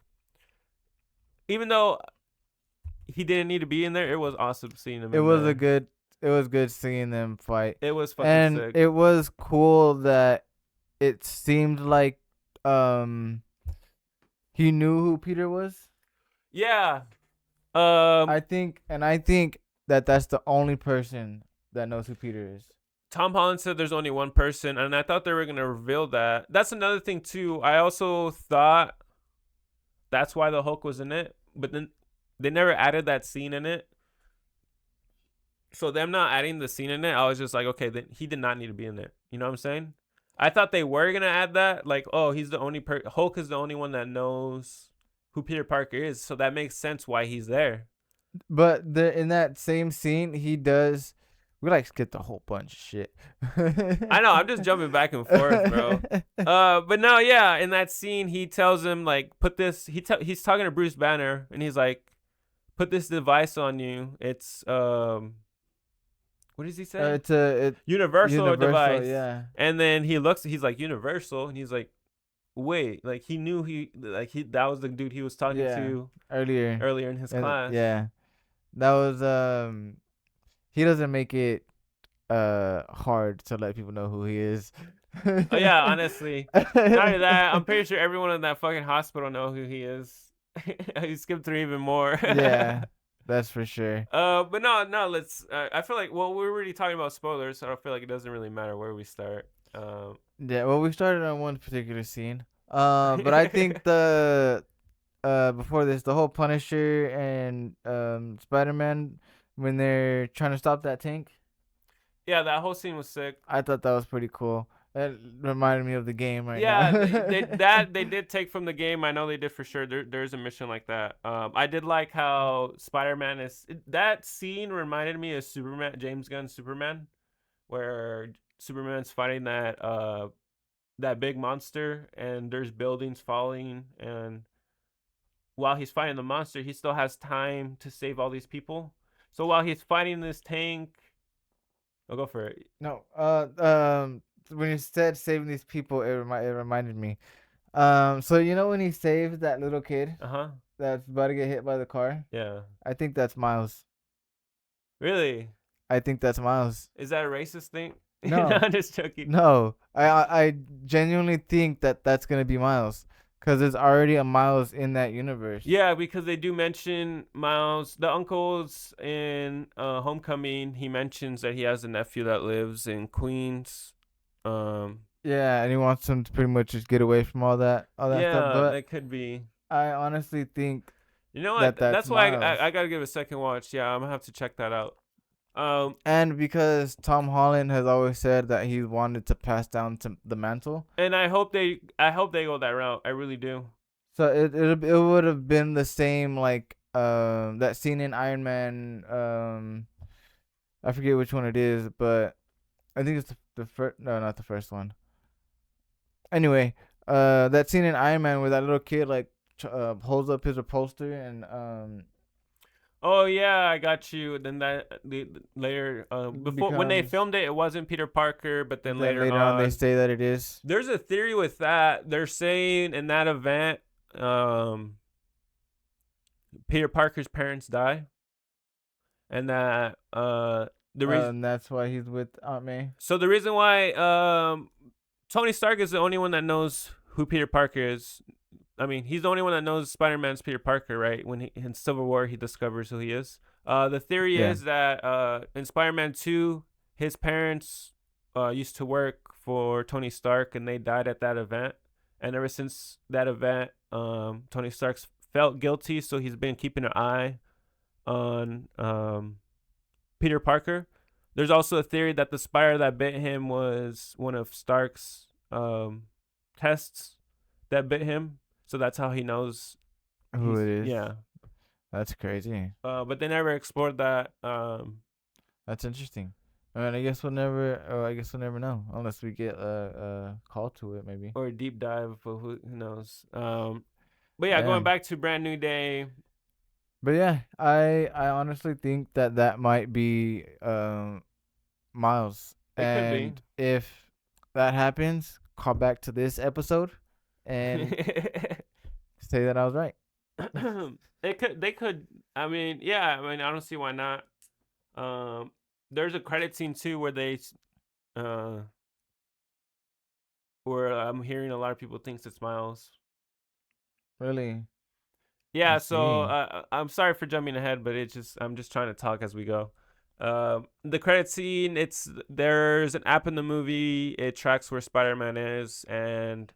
Even though he didn't need to be in there, it was awesome seeing him. It was good seeing them fight. It was fucking And sick. it was cool that it seemed like he knew who Peter was. Yeah. I think that that's the only person that knows who Peter is. Tom Holland said there's only one person, and I thought they were gonna reveal that. That's another thing too. I also thought that's why the Hulk was in it, but then they never added that scene in it. So them not adding the scene in it, I was just like, okay, then he did not need to be in it. You know what I'm saying? I thought they were gonna add that, like, oh, he's the only Hulk is the only one that knows who Peter Parker is, so that makes sense why he's there. But in that same scene, he does. We like skipped a whole bunch of shit. I know, I'm just jumping back and forth, bro. But no, yeah, in that scene, he tells him like, put this. He's talking to Bruce Banner, and he's like, put this device on you. It's what does he say? It's a universal device. Yeah. And then he's like universal, and he's like, wait, like he knew that was the dude he was talking to earlier in his class. Yeah, that was he doesn't make it hard to let people know who he is. Oh, yeah, honestly. Not only that, I'm pretty sure everyone in that fucking hospital know who he is. He skipped through even more. Yeah, that's for sure. But no, let's. I feel like we're already talking about spoilers, so I feel like it doesn't really matter where we start. Yeah, well, we started on one particular scene. But I think the before this, the whole Punisher and Spider-Man when they're trying to stop that tank. Yeah, that whole scene was sick. I thought that was pretty cool. That reminded me of the game now. Yeah, they did take from the game. I know they did for sure. There's a mission like that. I did like how Spider-Man that scene reminded me of Superman, James Gunn's Superman, where Superman's fighting that big monster, and there's buildings falling, and while he's fighting the monster, he still has time to save all these people. So while he's fighting this tank, I'll go for it. No, when you said saving these people, it reminded me. So you know when he saves that little kid that's about to get hit by the car? Yeah. I think that's Miles. Really? I think that's Miles. Is that a racist thing? No, I'm just joking. No, I genuinely think that that's gonna be Miles, Cause there's already a Miles in that universe. Yeah, because they do mention Miles. The uncles in Homecoming, he mentions that he has a nephew that lives in Queens. Um, Yeah, and he wants him to pretty much just get away from all that stuff. yeah, But that could be. I honestly think You know what? that that's That's why Miles. I gotta give it a second watch. Yeah, I'm gonna have to check that out. Um, And because Tom Holland has always said that he wanted to pass down to the mantle, and I hope they go that route. I really do. so it would have been the same like that scene in Iron Man. I forget which one it is, but I think it's the first. No, not the first one. Anyway, that scene in Iron Man where that little kid like holds up his upholster and Oh yeah, I got you. Then later, before when they becomes. filmed it, it wasn't Peter Parker, but then Then later later on they on, say that it is. there's a theory with that. They're saying in that event, um, Peter Parker's parents die, and that the reason. And that's why he's with Aunt May. So the reason why Tony Stark is the only one that knows who Peter Parker is. I mean, he's the only one that knows Spider-Man's Peter Parker, right? When in Civil War he discovers who he is. The theory Yeah. is that in Spider-Man 2, his parents used to work for Tony Stark and they died at that event. And ever since that event, Tony Stark's felt guilty, so he's been keeping an eye on Peter Parker. There's also a theory that the spider that bit him was one of Stark's tests that bit him, so that's how he knows Who he's it is. yeah. That's crazy. But they never explored that That's interesting. I mean, I guess we'll never. I guess we'll never know unless we get a call to it, maybe. or a deep dive, but who knows? But yeah, going Damn. back to Brand New Day, But yeah, I honestly think that that might be Miles, it could be. and if that happens, call back to this episode and say that I was right. It could they could I mean, yeah, I mean I don't see why not. Um there's a credit scene too where they uh where I'm hearing a lot of people thinks it's Miles. Really, I Yeah, so see. I'm sorry for jumping ahead, but it's just I'm just trying to talk as we go. The credit scene, it's there's an app in the movie. It tracks where Spider-Man is, and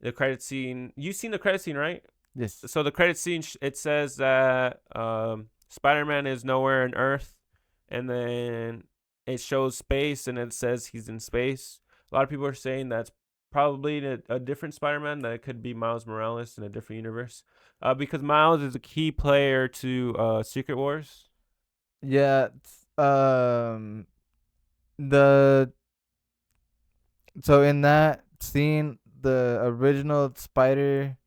the credit scene. You've seen the credit scene, right? Yes. So the credit scene, it says that Spider-Man is nowhere on Earth, and then it shows space, and it says he's in space. A lot of people are saying that's probably a different Spider-Man. That it could be Miles Morales in a different universe, because Miles is a key player to Secret Wars. Yeah. The so in that scene, the original Spider,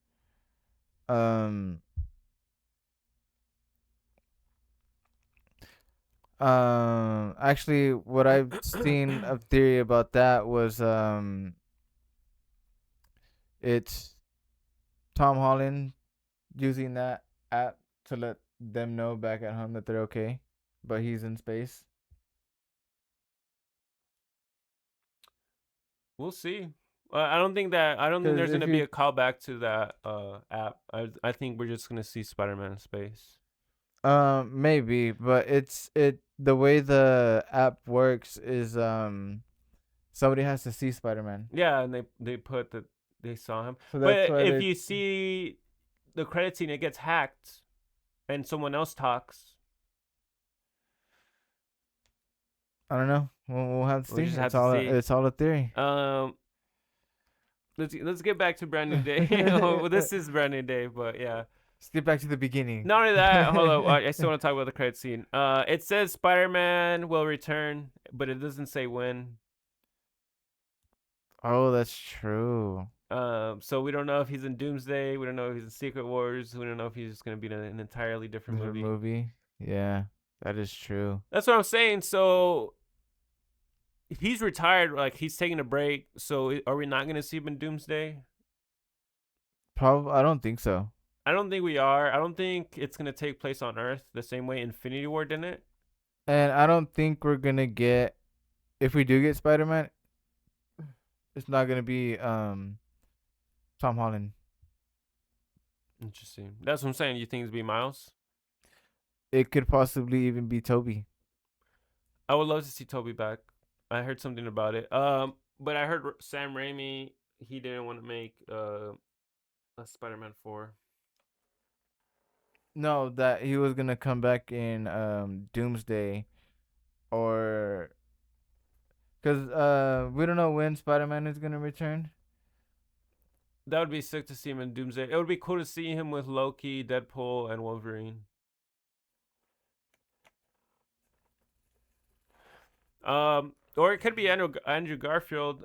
um, actually, what I've seen of theory about that was it's Tom Holland using that app to let them know back at home that they're okay, but he's in space. We'll see. I don't think Because there's if gonna be you a callback to that app. I think we're just gonna see Spider-Man in space. maybe, but it the way the app works is somebody has to see Spider Man. Yeah, and they put that they saw him. So that's But why if they're. you see the credit scene, it gets hacked, and someone else talks. I don't know. We'll have to We see. just have to see. It's all a theory. Um, let's get back to Brand New Day. Well, this is Brand New Day, but yeah. Let's get back to the beginning. Not only that, hold up. I still want to talk about the credit scene. It says Spider-Man will return, but it doesn't say when. Oh, that's true. So we don't know if he's in Doomsday. We don't know if he's in Secret Wars. We don't know if he's just gonna be in an entirely different Different movie. movie. Yeah, that is true. That's what I'm saying. So he's retired. Like he's taking a break. So are we not gonna see him in Doomsday? Probably. I don't think so. I don't think we are. I don't think it's gonna take place on Earth the same way Infinity War didn't. And I don't think we're gonna get. If we do get Spider Man, it's not gonna be Tom Holland. Interesting. That's what I'm saying. You think it'd be Miles? It could possibly even be Toby. I would love to see Toby back. I heard something about it. But I heard Sam Raimi he didn't want to make a Spider-Man 4. No, that he was gonna come back in Doomsday, or because we don't know when Spider-Man is gonna return. That would be sick to see him in Doomsday. It would be cool to see him with Loki, Deadpool, and Wolverine. Or it could be Andrew Garfield.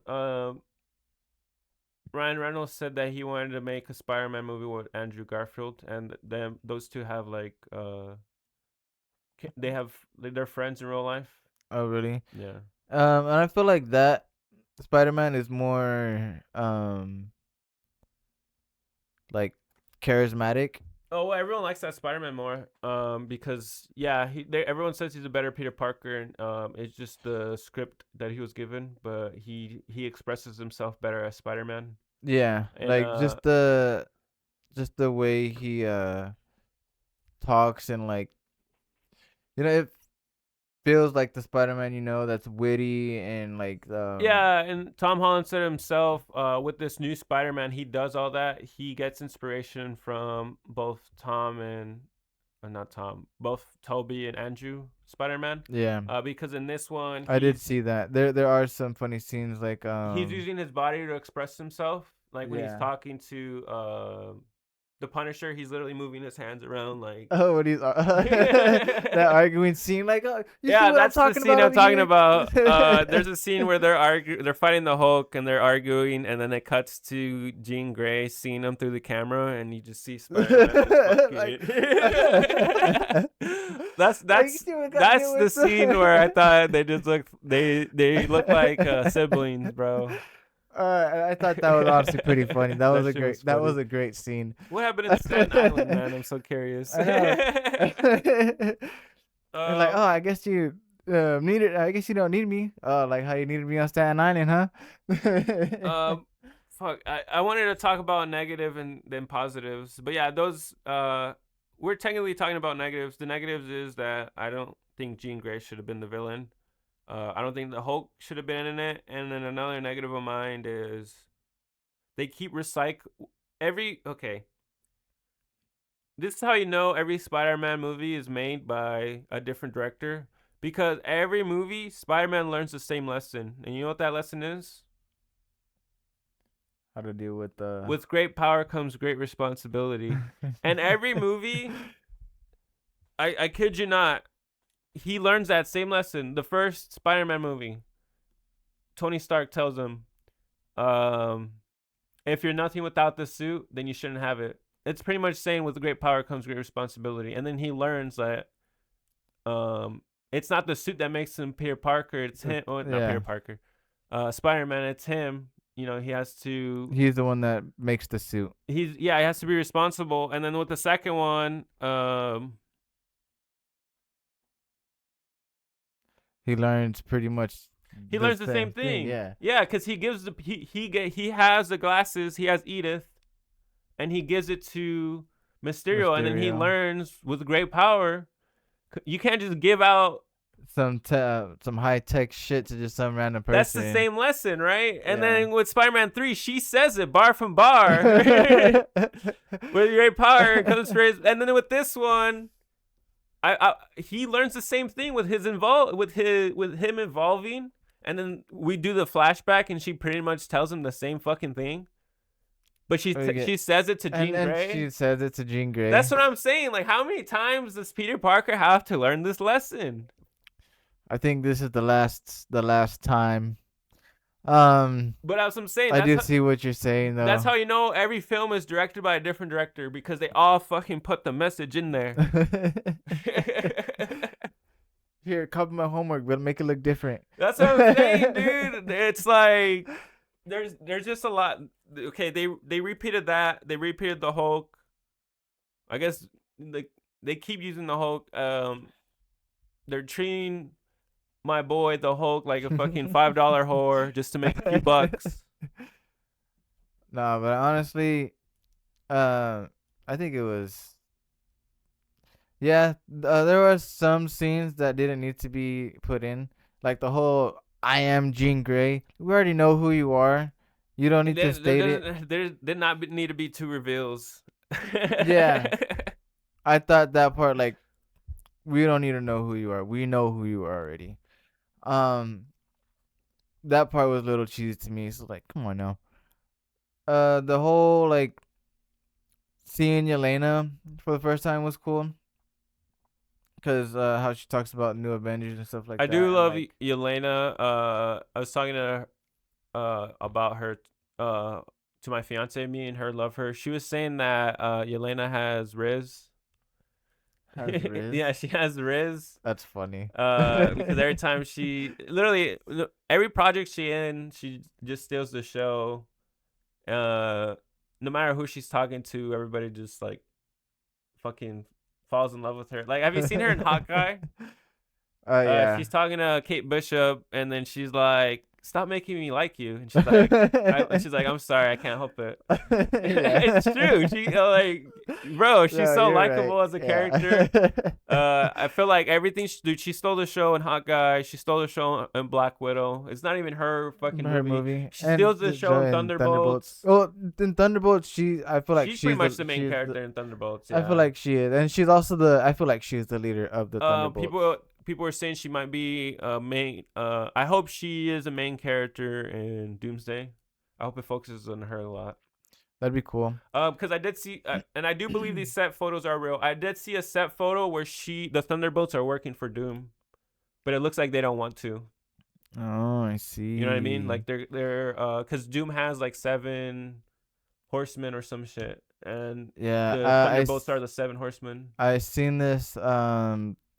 Ryan Reynolds said that he wanted to make a Spider-Man movie with Andrew Garfield, and them those two have like they have like, they're friends in real life. Oh, really? Yeah. And I feel like that Spider-Man is more like charismatic. Oh, well, everyone likes that Spider-Man more. Because yeah, everyone says he's a better Peter Parker, and it's just the script that he was given, but he expresses himself better as Spider-Man. Yeah, And like just the way he talks, and like, it feels like the Spider-Man, that's witty and like yeah, and Tom Holland said himself, with this new Spider-Man, he does all that. He gets inspiration from both Tom and not Tom, both Toby and Andrew Spider-Man. yeah. Because in this one, I did see that. There are some funny scenes like he's using his body to express himself. Like when he's yeah. talking to the Punisher, he's literally moving his hands around like. Oh, what he's that arguing scene, like, oh, you see Yeah, what I'm that's the talking scene about I'm over talking here? about. There's a scene where they're fighting the Hulk and they're arguing, and then it cuts to Jean Grey seeing them through the camera, and you just see Spider-Man just Like, that's the scene where I thought they look like siblings, bro. I thought that was honestly pretty funny. That was a shit great. was That funny. was a great scene. What happened in Staten Island, man? I'm so curious. I know. And like, oh, I guess you needed. I guess you don't need me. Oh, like how you needed me on Staten Island, huh? Fuck. I wanted to talk about negative and then positives, but yeah, those. We're technically talking about negatives. The negatives is that I don't think Jean Grey should have been the villain. I don't think the Hulk should have been in it. And then another negative of mine is they keep okay. This is how you know every Spider-Man movie is made by a different director, because every movie Spider-Man learns the same lesson. And you know what that lesson is? How to deal with With great power comes great responsibility. And every movie, I kid you not, he learns that same lesson. The first Spider-Man movie, Tony Stark tells him, if you're nothing without the suit, then you shouldn't have it. It's pretty much saying with great power comes great responsibility. And then he learns that it's not the suit that makes him Peter Parker. It's him. Oh, not Peter Parker. Spider-Man, it's him. He has to. He's the one that makes the suit. He has to be responsible. And then with the second one, he learns pretty much. He learns the same thing. Yeah, because he gives he has the glasses. He has Edith, and he gives it to Mysterio, and then he learns with great power. You can't just give out some high tech shit to just some random person. That's the same lesson, right? And then with Spider-Man 3, she says it bar from bar. With great power comes great. And then with this one, he learns the same thing with him evolving. And then we do the flashback, and she pretty much tells him the same fucking thing. But she says it to Jean Grey. She says it to Jean Grey. That's what I'm saying. Like, how many times does Peter Parker have to learn this lesson? I think this is the last time. But as I'm saying, I did see what you're saying though. That's how you know every film is directed by a different director, because they all fucking put the message in there. Here, copy my homework, but make it look different. That's what I'm saying, dude. It's like there's just a lot. Okay, they repeated that. They repeated the Hulk. I guess they keep using the Hulk. They're treating my boy the Hulk like a fucking $5 whore just to make a few bucks. No, but honestly, I think it was. Yeah, there were some scenes that didn't need to be put in, like the whole "I am Jean Grey." We already know who you are. You don't need to There state it. doesn't there did not need to be two reveals. Yeah, I thought that part like we don't need to know who you are. We know who you are already. Um, that part was a little cheesy to me. So like, come on now. The whole like seeing Yelena for the first time was cool because how she talks about new Avengers and stuff like I that, do and love like Yelena. I was talking to her about her uh to my fiance. Me and her love her. She was saying that Yelena has Riz. has Yeah, Riz. she has Riz. That's funny. Because every time she literally every project she in, she just steals the show. No matter who she's talking to, everybody just like fucking falls in love with her. Like, have you seen her in Hawkeye? Yeah. She's talking to Kate Bishop, and then she's like, "Stop making me like you," and she's like, "I'm sorry, I can't help it." It's Yeah. true. She like, bro, she's No, so you're right. likable as a character. Yeah. I feel like everything dude, she stole the show in Hawkeye. She stole the show in Black Widow. It's not even her fucking Her movie. movie She and steals the show in join Thunderbolts. Thunderbolts. Well, in Thunderbolts, I feel like She's pretty much the main character in Thunderbolts. I feel Yeah. like she is, and she's also I feel like she's the leader of the Thunderbolts. People are saying she might be a main. I hope she is a main character in Doomsday. I hope it focuses on her a lot. That'd be cool. Because I did see, and I do believe these set photos are real. I did see a set photo where the Thunderbolts are working for Doom, but it looks like they don't want to. Oh, I You know what I mean? see. Like because Doom has like 7 horsemen or some shit, and Yeah, the Thunderbolts are the 7 horsemen. I seen this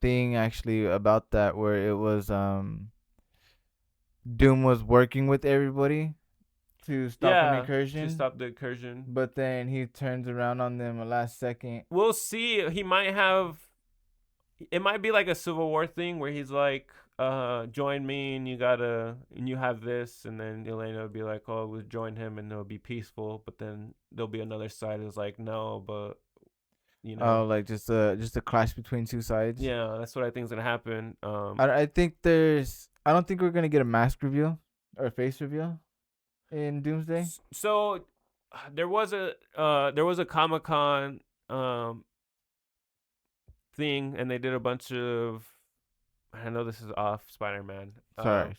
thing actually about that where it was Doom was working with everybody to stop an Yeah, to incursion, stop the incursion. but then he turns around on them a last second. We'll see. He might have. It might be like a Civil War thing where he's like, join me and you have this, and then Elena would be like, oh, we'll join him and it'll be peaceful, but then there'll be another side that's like, no, but you know. Oh, like just a clash between two sides. Yeah, that's what I think is gonna happen. I think I don't think we're gonna get a mask reveal or a face reveal in Doomsday. So there was a Comic-Con thing, and they did a bunch of. I know this is off Spider-Man. Sorry.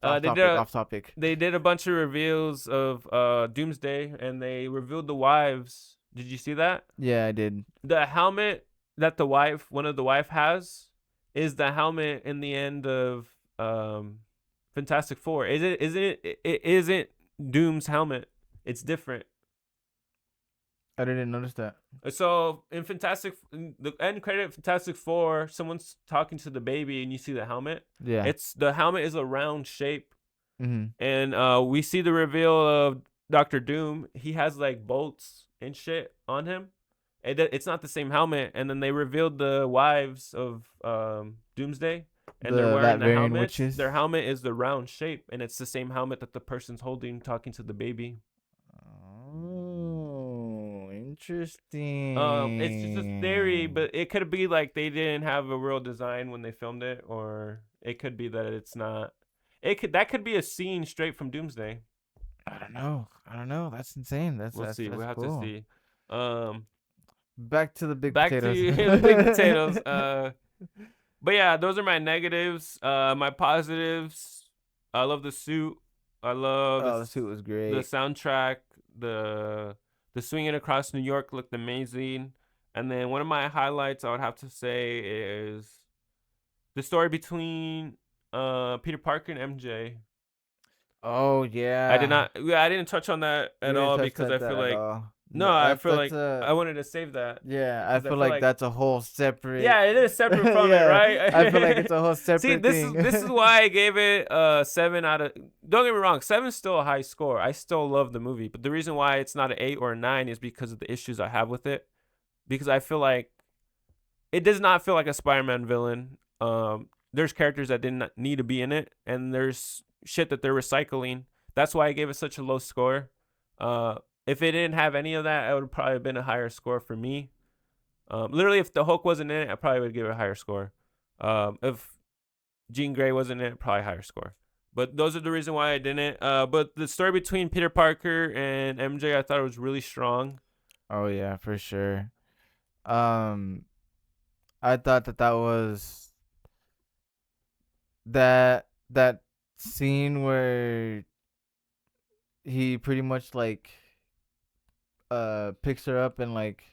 They did Off topic. they did a bunch of reveals of Doomsday, and they revealed the wives. Did you see that? Yeah, I did. The helmet that one of the wife has, is the helmet in the end of Fantastic Four. It isn't Doom's helmet. It's different. I didn't notice that. So in the end credit of Fantastic Four, someone's talking to the baby, and you see the helmet. Yeah. The helmet is a round shape, Mm-hmm. and we see the reveal of Doctor Doom. He has like bolts and shit on him. It's not the same helmet. And then they revealed the wives of Doomsday, and they're wearing the Latvian helmets. witches. Their helmet is the round shape, and it's the same helmet that the person's holding, talking to the baby. Oh, interesting. It's just a theory, but it could be like they didn't have a real design when they filmed it, or it could be that it's not. That could be a scene straight from Doomsday. I don't know. That's insane. We'll see. We'll have cool. to see. Back to the big Back potatoes. to the big potatoes. But yeah, those are my negatives. My positives. I love the suit. I love the suit was great. The soundtrack. The swinging across New York looked amazing. And then one of my highlights I would have to say is the story between Peter Parker and MJ. Oh yeah. I didn't touch on that at all because I feel like I feel like I wanted to save that. Yeah, I feel like that's a whole separate. Yeah, it is separate from it, right? I feel like it's a whole separate thing. This is why I gave it 7 out of. Don't get me wrong, 7's still a high score. I still love the movie, but the reason why it's not an 8 or a 9 is because of the issues I have with it. Because I feel like it does not feel like a Spider-Man villain. There's characters that didn't need to be in it, and there's shit that they're recycling. That's why I gave it such a low score. If it didn't have any of that, it would probably have been a higher score for me. Literally, if the Hulk wasn't in it, I probably would give it a higher score. If Jean Grey wasn't in it, probably higher score. But those are the reason why I didn't. But the story between Peter Parker and MJ, I thought it was really strong. Oh yeah, for sure. Um, I thought that was that scene where he pretty much like picks her up and like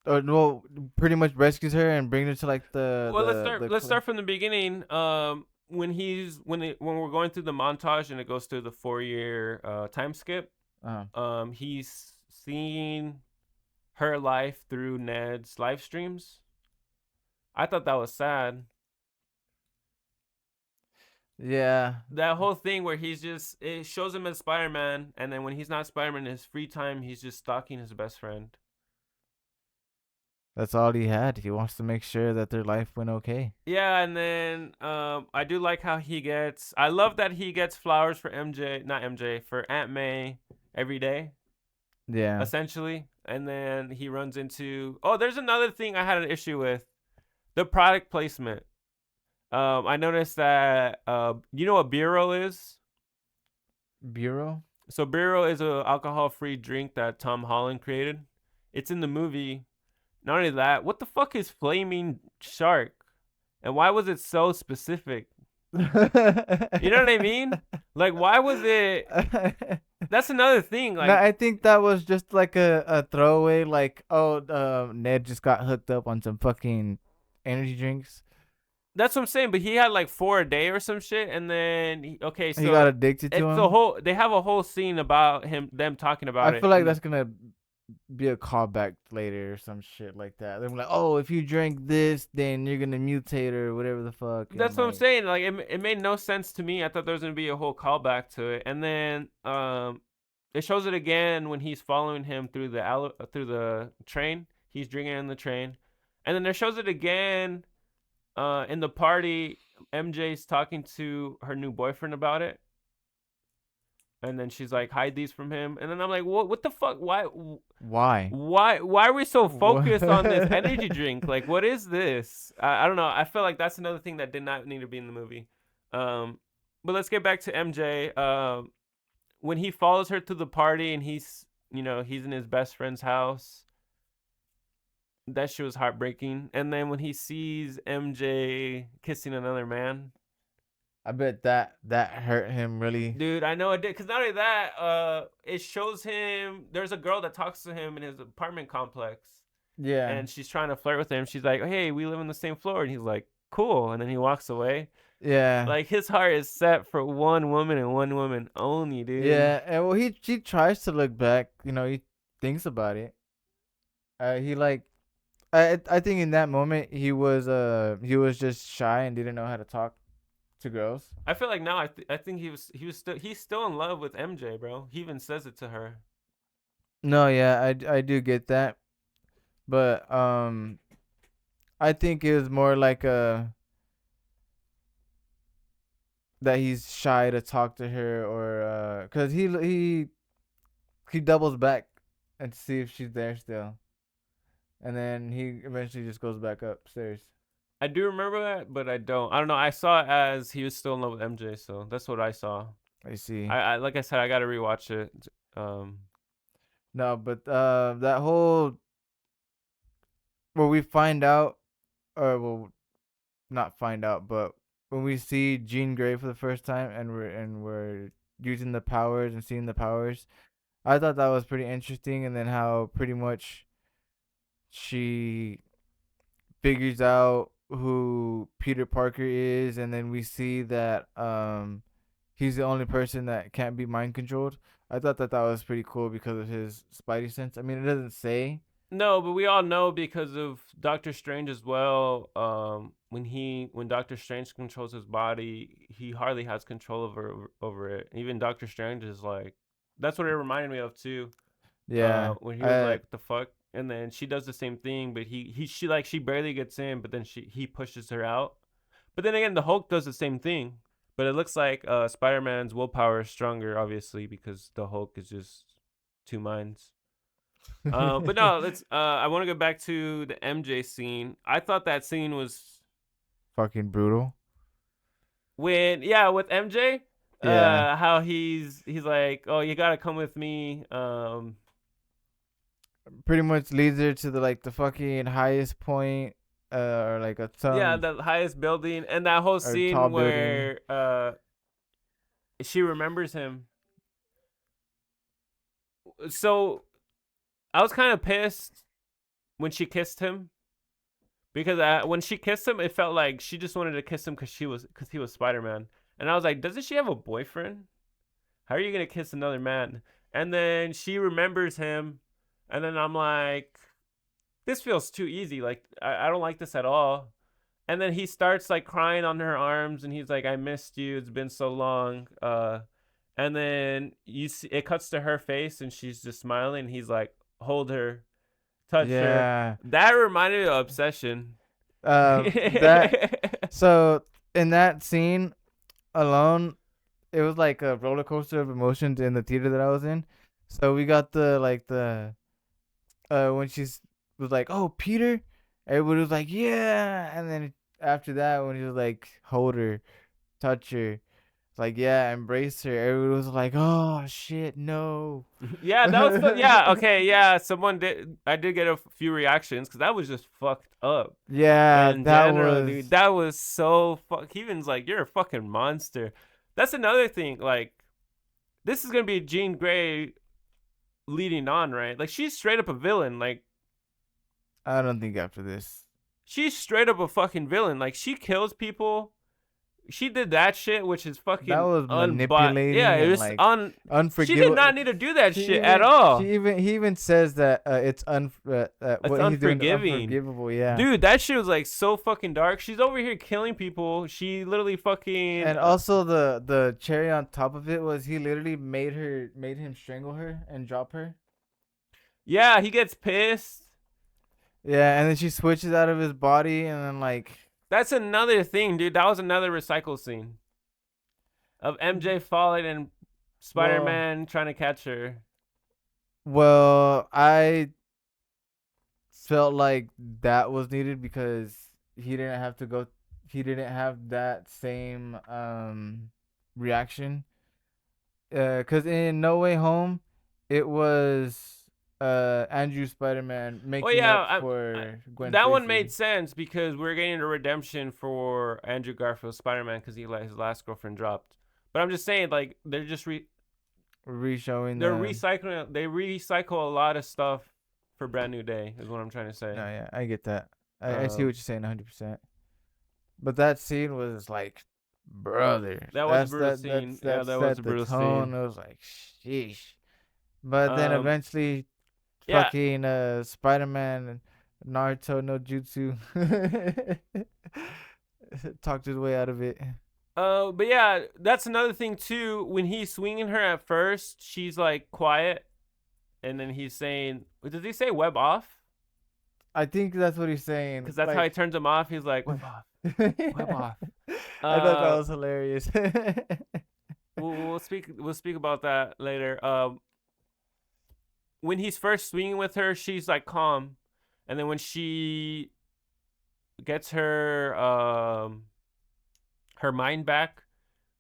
or no pretty much rescues her and brings her to like Well, let's the start from the beginning. When when we're going through the montage and it goes through the 4 year time skip, uh he's seeing her life through Ned's live streams. I thought that was sad. yeah. That whole thing where it shows him as Spider-Man, and then when he's not Spider-Man in his free time, he's just stalking his best friend. That's all he had. He wants to make sure that their life went okay. Yeah, and then I do like how he gets. I love that he gets flowers for MJ, not MJ, for Aunt May every day, Yeah. essentially. And then he runs into. Oh, there's another thing I had an issue with: the product placement. I noticed that you know what Bureau is. Bureau? So Bureau is a alcohol-free drink that Tom Holland created. It's in the movie. Not only that, what the fuck is flaming shark? And why was it so specific? You know what I mean? Like, why was it? That's another thing. No, Like, I think that was just like a throwaway, like, oh, Ned just got hooked up on some fucking energy drinks. that's what I'm saying. But he had like 4 a day or some shit, and then okay, He got so addicted to it's a him. whole. They have a whole scene about them talking I about it, feel like and that's gonna be a callback later or some shit like that. They're like, oh, if you drink this, then you're gonna mutate or whatever the fuck, and that's what I'm like, saying. Like, it made no sense to me. I thought there was gonna be a whole callback to it, and then it shows it again when he's following him through through the train. He's drinking in the train, and then it shows it again in the party. MJ's talking to her new boyfriend about it, and then she's like, "Hide these from him." And then I'm like, "What? What the fuck? Why? why? Why are we so focused on this energy What? drink? Like, what is this? I don't know. I feel like that's another thing that did not need to be in the movie. Um, but let's get back to MJ. When he follows her to the party and he's in his best friend's house, that shit was heartbreaking. And then when he sees MJ kissing another man, I bet that hurt him really. dude, I know it did. Cause not only that, it shows him there's a girl that talks to him in his apartment complex, Yeah, and she's trying to flirt with him. She's like, "Hey, we live on the same floor," and he's like, "Cool," and then he walks away. yeah, Like his heart is set for one woman and one woman only, dude. yeah. And well, he tries to look back. You know, he thinks about it. He like I think in that moment he was just shy and didn't know how to talk to girls. I feel like now I think he's still in love with MJ, bro. He even says it to her. No, yeah, I do get that, but I think it was more like that he's shy to talk to her or cuz he doubles back and see if she's there still. And then he eventually just goes back upstairs. I do remember that, but I don't. I don't know. I saw it as he was still in love with MJ, so that's what I saw. I see. I like I said, I gotta rewatch it. Um, No, but that whole where we find out or well not find out, but when we see Jean Grey for the first time and we're using the powers and seeing the powers, I thought that was pretty interesting. And then how pretty much she figures out who Peter Parker is, and then we see that he's the only person that can't be mind controlled. I thought that was pretty cool because of his Spidey sense. I mean, it doesn't say. no, but we all know because of Doctor Strange as well. When Doctor Strange controls his body, he hardly has control over it. Even Doctor Strange is like, that's what it reminded me of too. Yeah, When he was like, "What the fuck," and then she does the same thing, but she barely gets in, but then he pushes her out. But then again, the Hulk does the same thing, But it looks like Spider-Man's willpower is stronger, obviously, because the Hulk is just two minds. But no, let's. I want to go back to the MJ scene. I thought that scene was Fucking brutal. with MJ. Yeah. How he's like, oh, you gotta come with me. Pretty much leads her to the fucking highest point, or like a Yeah, some the highest building, and that whole or tall scene building. where she remembers him. So I was kind of pissed when she kissed him because when she kissed him, it felt like she just wanted to kiss him because he was Spider Man, and I was like, doesn't she have a boyfriend? How are you gonna kiss another man? And then she remembers him, and then I'm like, this feels too easy. Like I don't like this at all. And then he starts like crying on her arms, and he's like, I missed you. It's been so long. And then you see it cuts to her face, and she's just smiling. And he's like, hold her, touch her. Yeah. That reminded me of Obsession. That so in that scene alone, it was like a roller coaster of emotions in the theater that I was in. So we got the when she's was like, "Oh, Peter," everybody was like, "Yeah," and then after that, when he was like, "Hold her, touch her," like, "Yeah, embrace her," everybody was like, "Oh shit, no." Yeah, that was yeah, okay, yeah. I did get a few reactions because that was just fucked up. Yeah, In that general, was. dude, that was so fuck. Kevin's like, you're a fucking monster. That's another thing. Like, this is gonna be Jean Grey leading on, right? Like, she's straight up a villain. Like, I don't think after this. she's straight up a fucking villain. Like, she kills people. She did that shit, which is That fucking was Yeah, manipulating it and was like She did unforgivable. not need to do that She shit at even all. she even he even says that It's what he's doing is unforgiving. unforgivable. Yeah. Dude, that shit was like so fucking dark. She's over here killing people. She literally fucking And also the cherry on top of it was he literally made him strangle her and drop her. yeah, he gets pissed. Yeah, and then she switches out of his body, and then like, That's another thing, dude. That was another recycle scene of MJ falling and well, Spider-Man trying to catch her. I felt like that was needed because he didn't have to go. He didn't have that same reaction. Cause in No Way Home, it was Andrew Spider-Man Well, making yeah, up for Gwen that one made Stacy. sense because we're getting a redemption for Andrew Garfield's Spider-Man because he let his last girlfriend dropped. But I'm just saying, like, Re-showing they're the. recycling. They recycle a lot of stuff for Brand New Day. Is what I'm trying to No, say. yeah, I get that. I see what Um, you're saying 100%. But that scene was like, brother, that was a brutal scene. Yeah, that that was set a the brutal tone. scene. It was like, sheesh. But then Um, eventually, yeah, fucking Spider-Man and Naruto no Jutsu talked his way out of it. But yeah, that's another thing too. When he's swinging her at first, she's like quiet, and then he's saying, "Does he say web off?" I think that's what he's saying. Because that's how he Like, turns him off. He's like, "Web off, web I off." thought that Uh, was hilarious. we'll speak about that later. When he's first swinging with her, she's like calm, and then when she gets her mind back,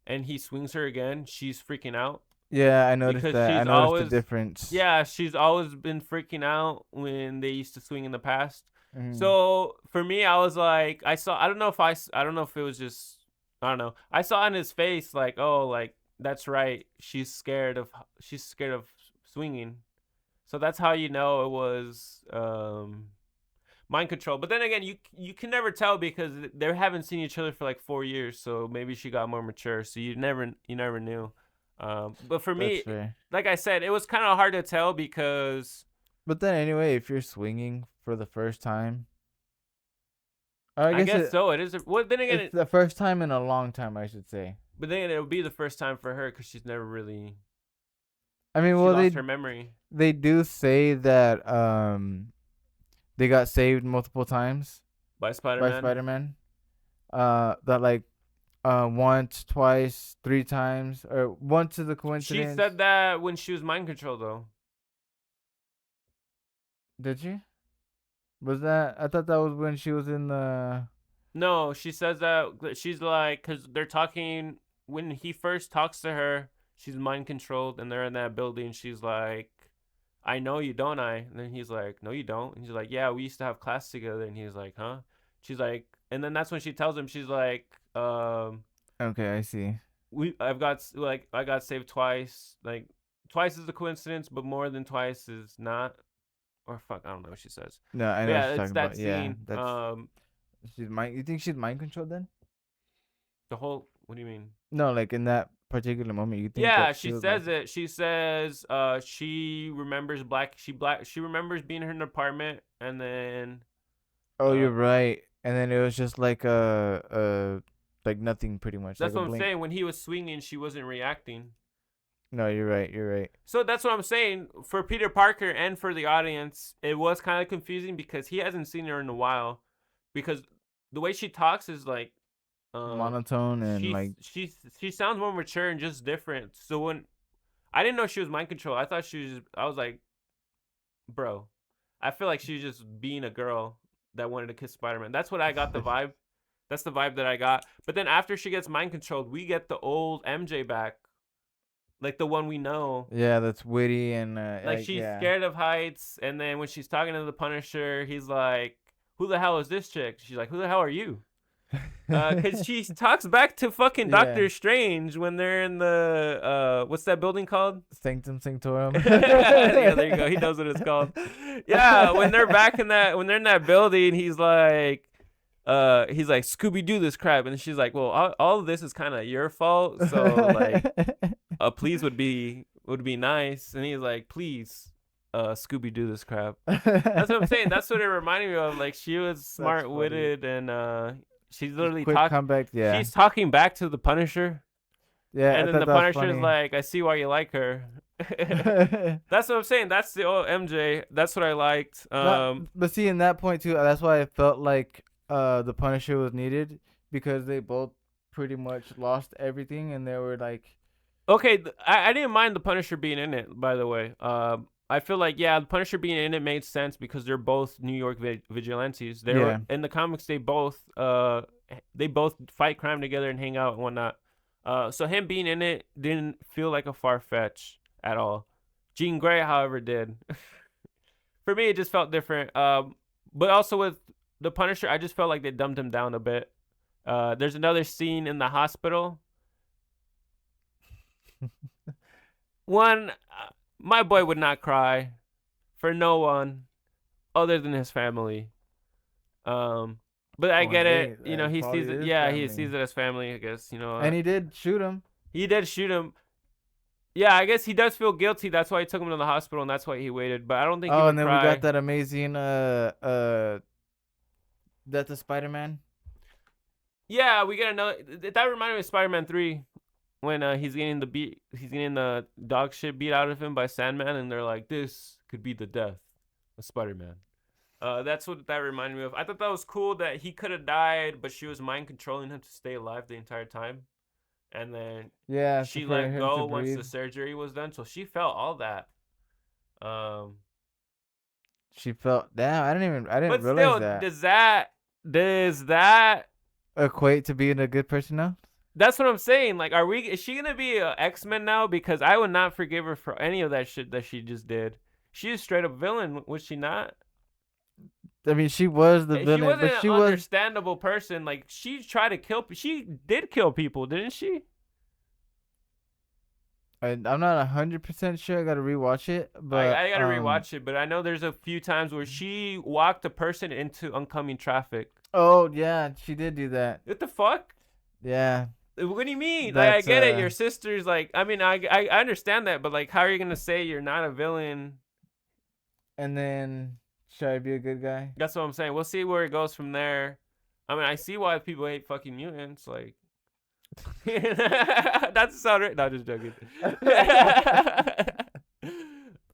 and he swings her again, she's freaking out Yeah, I noticed because that. I she's noticed the always difference. yeah, she's always been freaking out when they used to swing in the past. Mm. So for me, I was like, I don't know if I don't know if it was just, I don't know. I saw in his face like, oh, like that's right. She's scared of swinging. So that's how you know it was mind control. But then again, you can never tell because they haven't seen each other for like 4 years. So maybe she got more mature. So you never knew. But for That's me, fair. like I said, it was kind of hard to tell because But then anyway, if you're swinging for the first time, or I I guess guess so. It is. Well, then again, it's the first time in a long time, I should say. but then it would be the first time for her because she's never really I mean, she well, lost her memory they do say that they got saved multiple times by Spider by Man. Spider-Man. That like once, twice, three times, or once is a She coincidence. said that when she was mind controlled, though. Did she? Was that? I thought that was when she was in the. No, she says that she's like, because they're talking, when he first talks to her, she's mind controlled and they're in that building. She's like, I know you, don't I? And then he's like, no, you don't. And she's like, yeah, we used to have class together. And he's like, huh? She's like, and then that's when she tells him, she's like, Okay, I see. I got saved twice. Like, twice is a coincidence, but more than twice is not. Or fuck, I don't know what she says. No, I But know what yeah, you're it's talking that about. Yeah, scene. that's she's mind. You think she's mind controlled then? The whole. What do you mean? No, like in that particular moment, you think Yeah, that she she was mind. says it. She says she remembers she remembers being in her apartment and then Oh, uh you're right. And then it was just like like nothing, pretty much, like that's a what I'm blink. saying. When he was swinging, she wasn't reacting. No, you're right. You're right. So that's what I'm saying. For Peter Parker and for the audience, it was kind of confusing because he hasn't seen her in a while. Because the way she talks is like Monotone and like. she sounds more mature and just different. So when I didn't know she was mind control, I thought she was I was like, bro, I feel like she was just being a girl that wanted to kiss Spider-Man. That's what I got the vibe. That's the vibe that I got. But then after she gets mind controlled, we get the old MJ back, like the one we know. Yeah, that's witty and Like she's yeah. scared of heights, and then when she's talking to the Punisher, he's like, "Who the hell is this chick?" She's like, "Who the hell are you?" Cause she talks back to fucking Yeah. Doctor Strange when they're in the what's that building called? Sanctum Sanctorum. Yeah, there you go. He knows what it's called. Yeah, when they're back in that, when they're in that building, he's like Scooby Doo this crap, and she's like, well, all of this is kind of your fault, so like a please would be nice, and he's like, please, Scooby Doo this crap. That's what I'm saying. That's what it reminded me of. Like she was That's smart funny. witted, and she's Just literally quick comeback. Yeah. she's talking back to the Punisher. Yeah, I And then thought the that was Punisher's funny. like, I see why you like her. That's what I'm saying. That's the old MJ. That's what I liked. Not, but see, in that point too, that's why I felt like the Punisher was needed because they both pretty much lost everything, and they were like, Okay, I didn't mind the Punisher being in it, by the way. I feel like, yeah, the Punisher being in it made sense because they're both New York vigilantes. They were yeah, in the comics. They both fight crime together and hang out and whatnot. So him being in it didn't feel like a far fetch at all. Jean Grey, however, did. For me, it just felt different. But also with the Punisher, I just felt like they dumbed him down a bit. There's another scene in the hospital. One, my boy would not cry for no one other than his family. But I well, get hey, it. You know, that's he probably sees it. his Yeah, he family, sees it as family. I guess you know. and he did shoot him. He did shoot him. Yeah, I guess he does feel guilty. That's why he took him to the hospital, and that's why he waited. But I don't think he Oh, and would then we got cry. that amazing Death of Spider-Man. Yeah, we get another. That reminded me of Spider-Man 3 when he's getting the dog shit beat out of him by Sandman, and they're like, "This could be the death of Spider-Man." That's what that reminded me of. I thought that was cool that he could have died, but she was mind controlling him to stay alive the entire time, and then Yeah, she for let him to go once the breathe. surgery was done, so she felt all that. Um, She felt. Damn, I didn't but realize still, that. does that Equate to being a good person now. That's what I'm saying. Like, is she gonna be a X-Men now? Because I would not forgive her for any of that shit that she just did. She is straight up villain, was she not? I mean, she was the She villain, wasn't but an she was. understandable person. Like, she tried to kill. She did kill people, didn't she? I'm not 100% sure. I gotta rewatch it, but I gotta rewatch it, but I know there's a few times where she walked a person into oncoming traffic. oh yeah, she did do that. What the fuck? Yeah, What do you mean? Like, I that's get it. Your sister's like. I mean, I understand that, but like, how are you gonna say you're not a villain? and then should I be a good guy? That's what I'm saying. We'll see where it goes from there. I mean, I see why people hate fucking mutants. Like, that's sound right. No, just joking.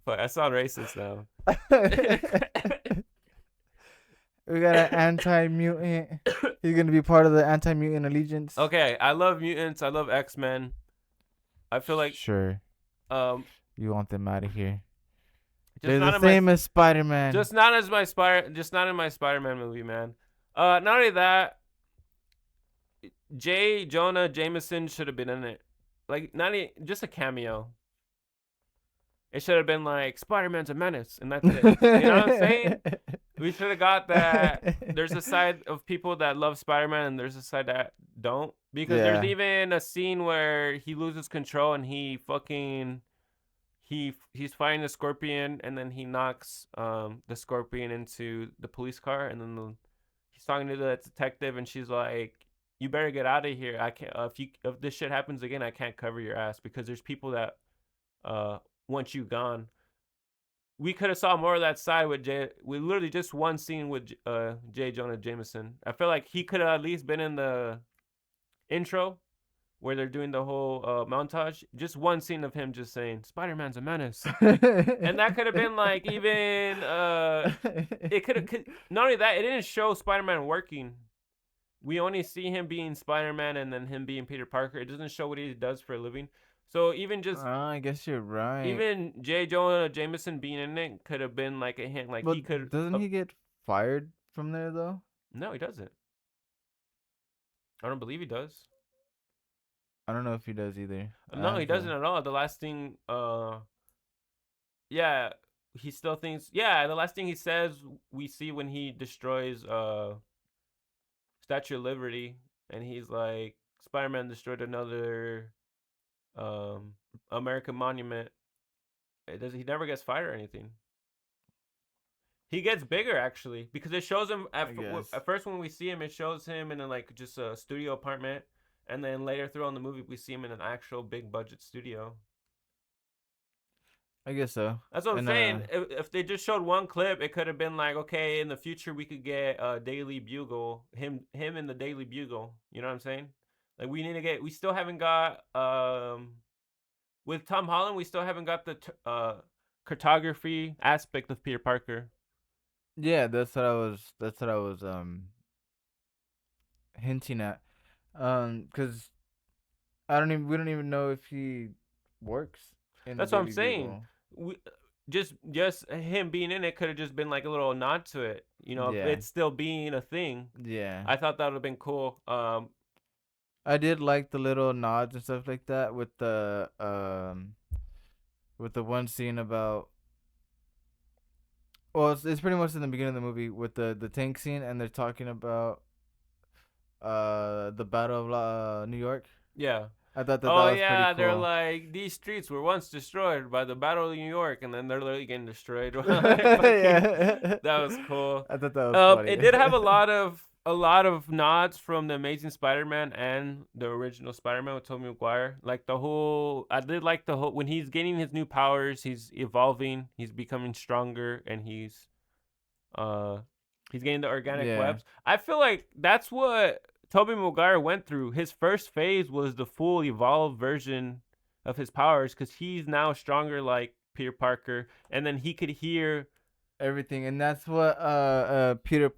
Fuck, I sound racist now. We got an anti-mutant. He's gonna be part of the anti-mutant allegiance. Okay, I love mutants. I love X-Men. I feel like Sure, um you want them out of here. just They're the not in my same as Spider-Man. just not in my Spider-Man movie, man. Not only that, J. Jonah Jameson should have been in it. Like not even, just a cameo. It should have been like Spider-Man's a menace, and that's it. You know what I'm saying? We should have got that. There's a side of people that love Spider-Man, and there's a side that don't. Because there's Yeah. even a scene where he loses control and he's fighting the Scorpion, and then he knocks the Scorpion into the police car, and then he's talking to the detective, and she's like, "You better get out of here. I can't. If this shit happens again, I can't cover your ass because there's people that uh want you gone." We could have saw more of that side with Jay. We literally just one scene with J. Jonah Jameson. I feel like he could have at least been in the intro where they're doing the whole montage. Just one scene of him just saying Spider-Man's a menace, and that could have been like even it could have not only that, it didn't show Spider-Man working. We only see him being Spider-Man and then him being Peter Parker. It doesn't show what he does for a living. So I guess you're right. even J. Jonah Jameson being in it could have been like a hint. Like But he could. doesn't he get fired from there though? No, he doesn't. I don't believe he does. I don't know if he does either. I No, he have doesn't to. at all. The last thing, yeah, he still thinks. Yeah, the last thing he says we see when he destroys Statue of Liberty, and he's like, Spider-Man destroyed another um American monument. It does. He never gets fired or anything. He gets bigger actually because it shows him I guess. at first when we see him, it shows him in like just a studio apartment, and then later through on the movie we see him in an actual big budget studio. I guess so. That's what I'm And saying. If they just showed one clip, it could have been like, okay, in the future we could get a Daily Bugle, him in the Daily Bugle. You know what I'm saying? Like we need to get. We still haven't got with Tom Holland. We still haven't got the cartography aspect of Peter Parker. yeah, that's what I was hinting at. Cuz we don't even know if he works in the That's what I'm Daily saying. Bugle. We, just him being in it could have just been like a little nod to it. You know, if Yeah. it's still being a thing. Yeah. I thought that would have been cool. I did like the little nods and stuff like that with the one scene about well it's pretty much in the beginning of the movie with the tank scene and they're talking about the Battle of New York. Yeah. I thought that Oh was pretty yeah, they're cool. like these streets were once destroyed by the Battle of New York, and then they're literally getting destroyed. Yeah. That was cool. I thought that was funny. It did have a lot of nods from the Amazing Spider-Man and the original Spider-Man with Tobey Maguire. Like the whole, I did like the whole when he's getting his new powers, he's evolving, he's becoming stronger, and uh he's getting the organic Yeah. webs. I feel like that's what Tobey Maguire went through. His first phase was the full evolved version of his powers because he's now stronger like Peter Parker, and then he could hear Everything and that's what Peter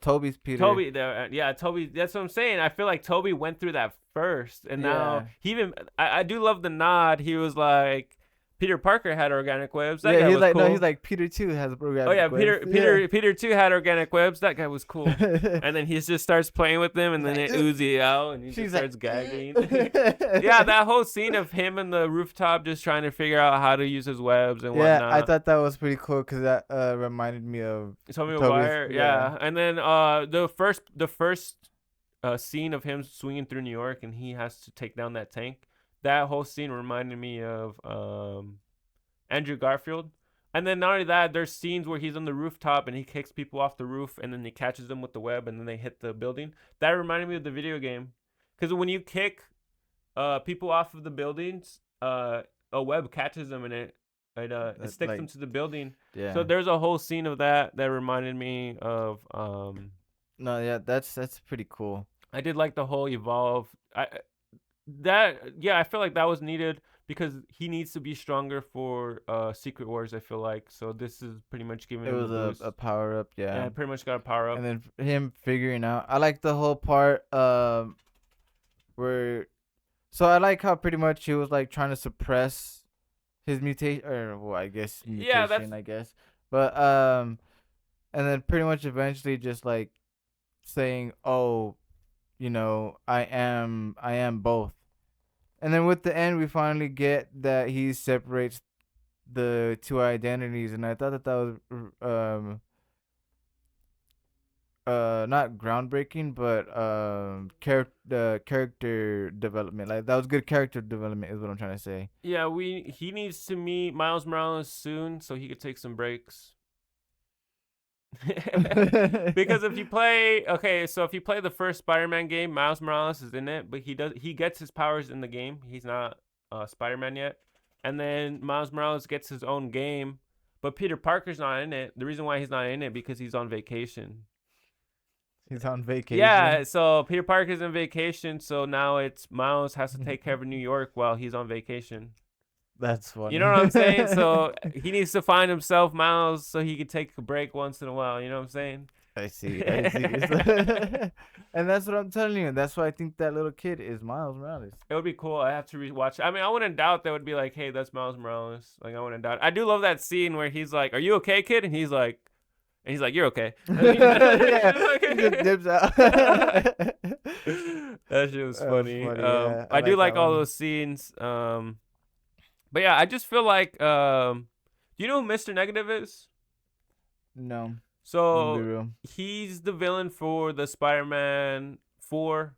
Toby's Peter. Toby. Yeah, Toby. That's what I'm saying. I feel like Toby went through that first, and now Yeah. he even. I do love the nod. He was like, Peter Parker had organic webs. That Yeah, guy he's was like no, cool. he's like Peter too has Oh yeah, organic webs. Peter too had organic webs. That guy was cool. Yeah. And then he just starts playing with them, and He's then like, it "Ugh." oozes out, and he just She's starts like, gagging. Yeah, that whole scene of him in the rooftop just trying to figure out how to use his webs and yeah, I whatnot. thought that was pretty cool because that reminded me of Tobey Toby's. Maguire, Yeah, yeah. And then the first scene of him swinging through New York, and he has to take down that tank. That whole scene reminded me of Andrew Garfield. And then not only that, there's scenes where he's on the rooftop and he kicks people off the roof, and then he catches them with the web, and then they hit the building. That reminded me of the video game, because when you kick people off of the buildings, a web catches them, and it that, sticks like them to the building. yeah. So there's a whole scene of that reminded me of No, yeah, that's pretty cool. I did like the whole evolve. I feel like that was needed because he needs to be stronger for Secret Wars. I feel like so. This is pretty much giving It him the was boost. a power up, Yeah, yeah. pretty much got a power up. And then him figuring out. I like the whole part where. So I like how pretty much he was like trying to suppress his mutation, or well, I guess Yeah, that's mutation, I guess. But and then pretty much eventually just like saying, "Oh, I am both." And then with the end, we finally get that he separates the two identities, and I thought that was not groundbreaking, but character development. Like that was good character development, is what I'm trying to say. yeah. He needs to meet Miles Morales soon so he could take some breaks. Because if you play so if you play the first Spider-Man game, Miles Morales is in it, but he gets his powers in the game. He's not Spider-Man yet. And then Miles Morales gets his own game, but Peter Parker's not in it. The reason why he's not in it because he's on vacation. He's on vacation. Yeah, so Peter Parker's on vacation, so now it's Miles has to take care of New York while he's on vacation. That's funny. You know what I'm saying? So he needs to find himself, Miles, so he can take a break once in a while. You know what I'm saying? I see. I see. And that's what I'm telling you. That's why I think that little kid is Miles Morales. It would be cool. I have to rewatch it. I mean, I wouldn't doubt that would be like, hey, that's Miles Morales. Like, I wouldn't doubt. I do love that scene where he's like, "Are you okay, kid?" And he's like, "You're okay." Yeah, he just dips out. That shit was That was funny. funny, yeah. I I do like like that all one. those scenes. But yeah, I just feel like, do you know who Mr. Negative is? No, I'm gonna be So real. he's the villain for the Spider-Man 4.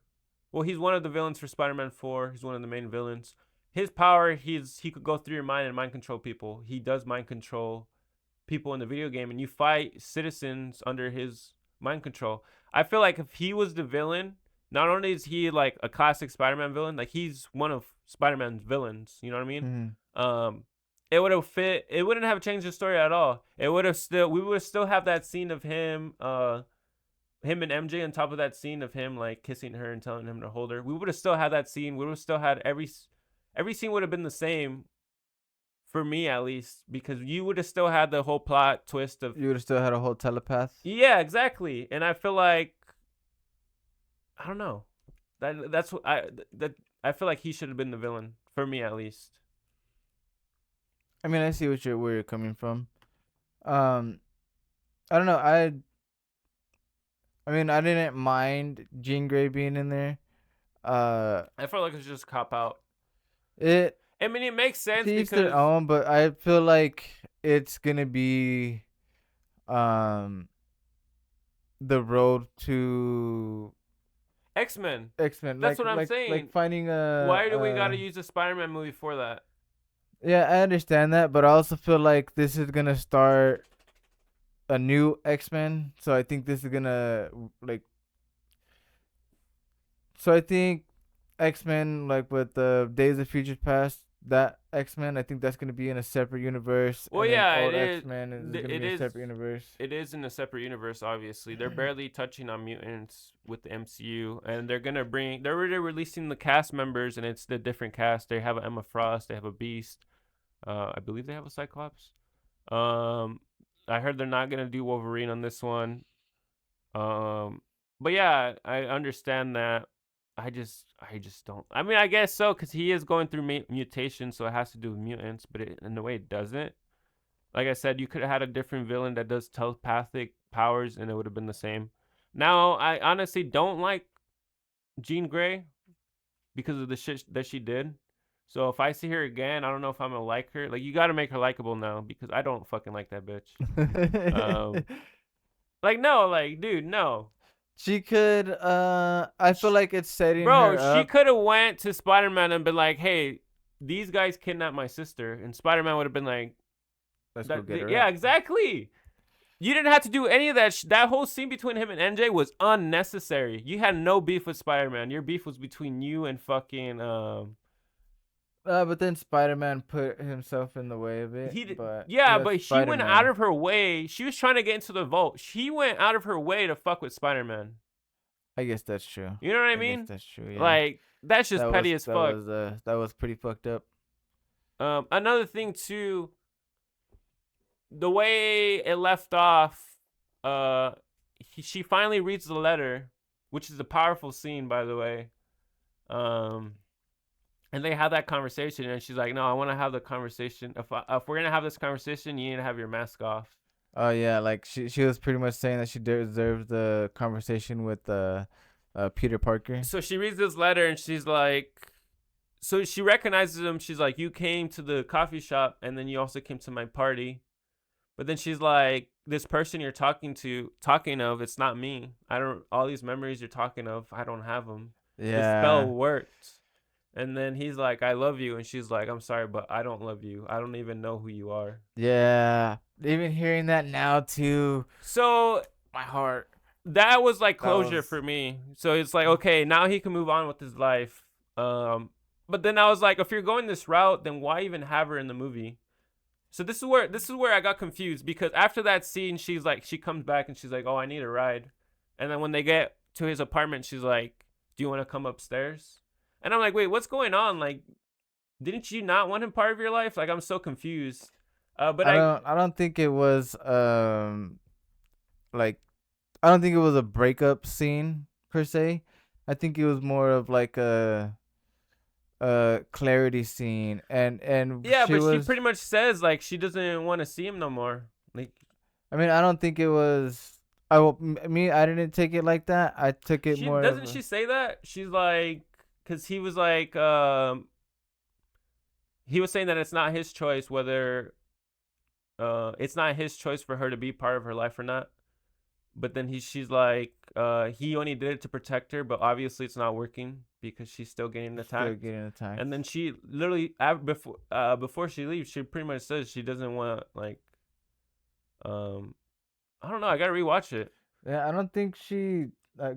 Well, he's one of the villains for Spider-Man 4. He's one of the main villains. His power, he could go through your mind and mind control people. He does mind control people in the video game, and you fight citizens under his mind control. I feel like if he was the villain, not only is he like a classic Spider-Man villain, like he's one of Spider-Man's villains. You know what I mean? Mm-hmm. It would have fit. It wouldn't have changed the story at all. It would have still. We would still have that scene of him, him and MJ on top of that scene of him like kissing her and telling him to hold her. We would have still had that scene. We would have still had every scene would have been the same for me at least because you would have still had the whole plot twist of You would have still had a whole telepath. yeah, exactly. And I feel like I don't know. That's what I feel like he should have been the villain for me at least. I mean, I see where you're coming from. Um, I don't know. I mean, I didn't mind Jean Grey being in there. I felt like it was just a cop out. It I mean, it makes sense to each their because own, but I feel like it's gonna be um the road to X-Men. X-Men. That's Like what I'm saying. like finding Why do we gotta use a Spider-Man movie for that? yeah, I understand that, but I also feel like this is gonna start a new X-Men. So I think this is gonna like. So I think X-Men, like with the Days of Future Past, that X-Men, I think that's gonna be in a separate universe, Well, and then yeah, old X-Men is gonna It be a is. separate universe. It is in a separate universe. Obviously, they're barely touching on mutants with the MCU, and they're gonna bring. They're already releasing the cast members, and it's the different cast. They have a Emma Frost. They have a Beast. I believe they have a Cyclops. I heard they're not gonna do Wolverine on this one. But yeah, I understand that. I just don't. I mean, I guess so, because he is going through mutation, so it has to do with mutants, but in a way, it doesn't. Like I said, you could have had a different villain that does telepathic powers, and it would have been the same. Now, I honestly don't like Jean Grey because of the shit that she did. So if I see her again, I don't know if I'm gonna like her. Like, you got to make her likable now because I don't fucking like that bitch. Like no, like dude, no. She could. I feel like it's setting Bro, her she up. could have went to Spider-Man and been like, "Hey, these guys kidnapped my sister," and Spider-Man would have been like, Let's go get her. "Yeah, Up. exactly." You didn't have to do any of that. That whole scene between him and MJ was unnecessary. You had no beef with Spider-Man. Your beef was between you and fucking But then Spider-Man put himself in the way of it. he did, But yeah, that's but she went out Spider-Man. of her way. She was trying to get into the vault. She went out of her way to fuck with Spider-Man. I guess that's true. You know what I guess mean? that's true. Yeah. Like that's just petty as fuck. That was pretty fucked up. Another thing too, the way it left off, she finally reads the letter, which is a powerful scene, by the way. Um, and they have that conversation, and she's like, "No, I want to have the conversation. If we're gonna have this conversation, you need to have your mask off." Oh yeah, like she was pretty much saying that she deserves the conversation with Peter Parker. So she reads this letter, and she's like, so she recognizes him. She's like, "You came to the coffee shop, and then you also came to my party." But then she's like, "This person you're talking of, it's not me. I don't. All these memories you're talking of, I don't have them. The spell Yeah, worked." And then he's like, "I love you," and she's like, "I'm sorry, but I don't love you. I don't even know who you are." yeah. Even hearing that now too, So my heart. that was like That closure was for me. So it's like, okay, now he can move on with his life. But then I was like, if you're going this route, then why even have her in the movie? So this is where I got confused, because after that scene, she comes back and she's like, "Oh, I need a ride," and then when they get to his apartment, she's like, "Do you want to come upstairs?" And I'm like, "Wait, what's going on? Like, didn't you not want him part of your life?" Like, I'm so confused. But I don't think it was like I don't think it was a breakup scene per se. I think it was more of like a clarity scene, and yeah, she but she was. pretty much says like she doesn't want to see him no more. Like, I mean, I don't think it was. I will, me. I didn't take it like that. I took it she more of. doesn't she say that? She's like, because he was like, he was saying that it's not his choice whether it's not his choice for her to be part of her life or not. But then she's like, he only did it to protect her, but obviously it's not working because she's still getting Still attacked. getting attacked. And then she literally before she leaves, she pretty much says she doesn't want, like, um I don't know, I gotta rewatch it. Yeah, I don't think she.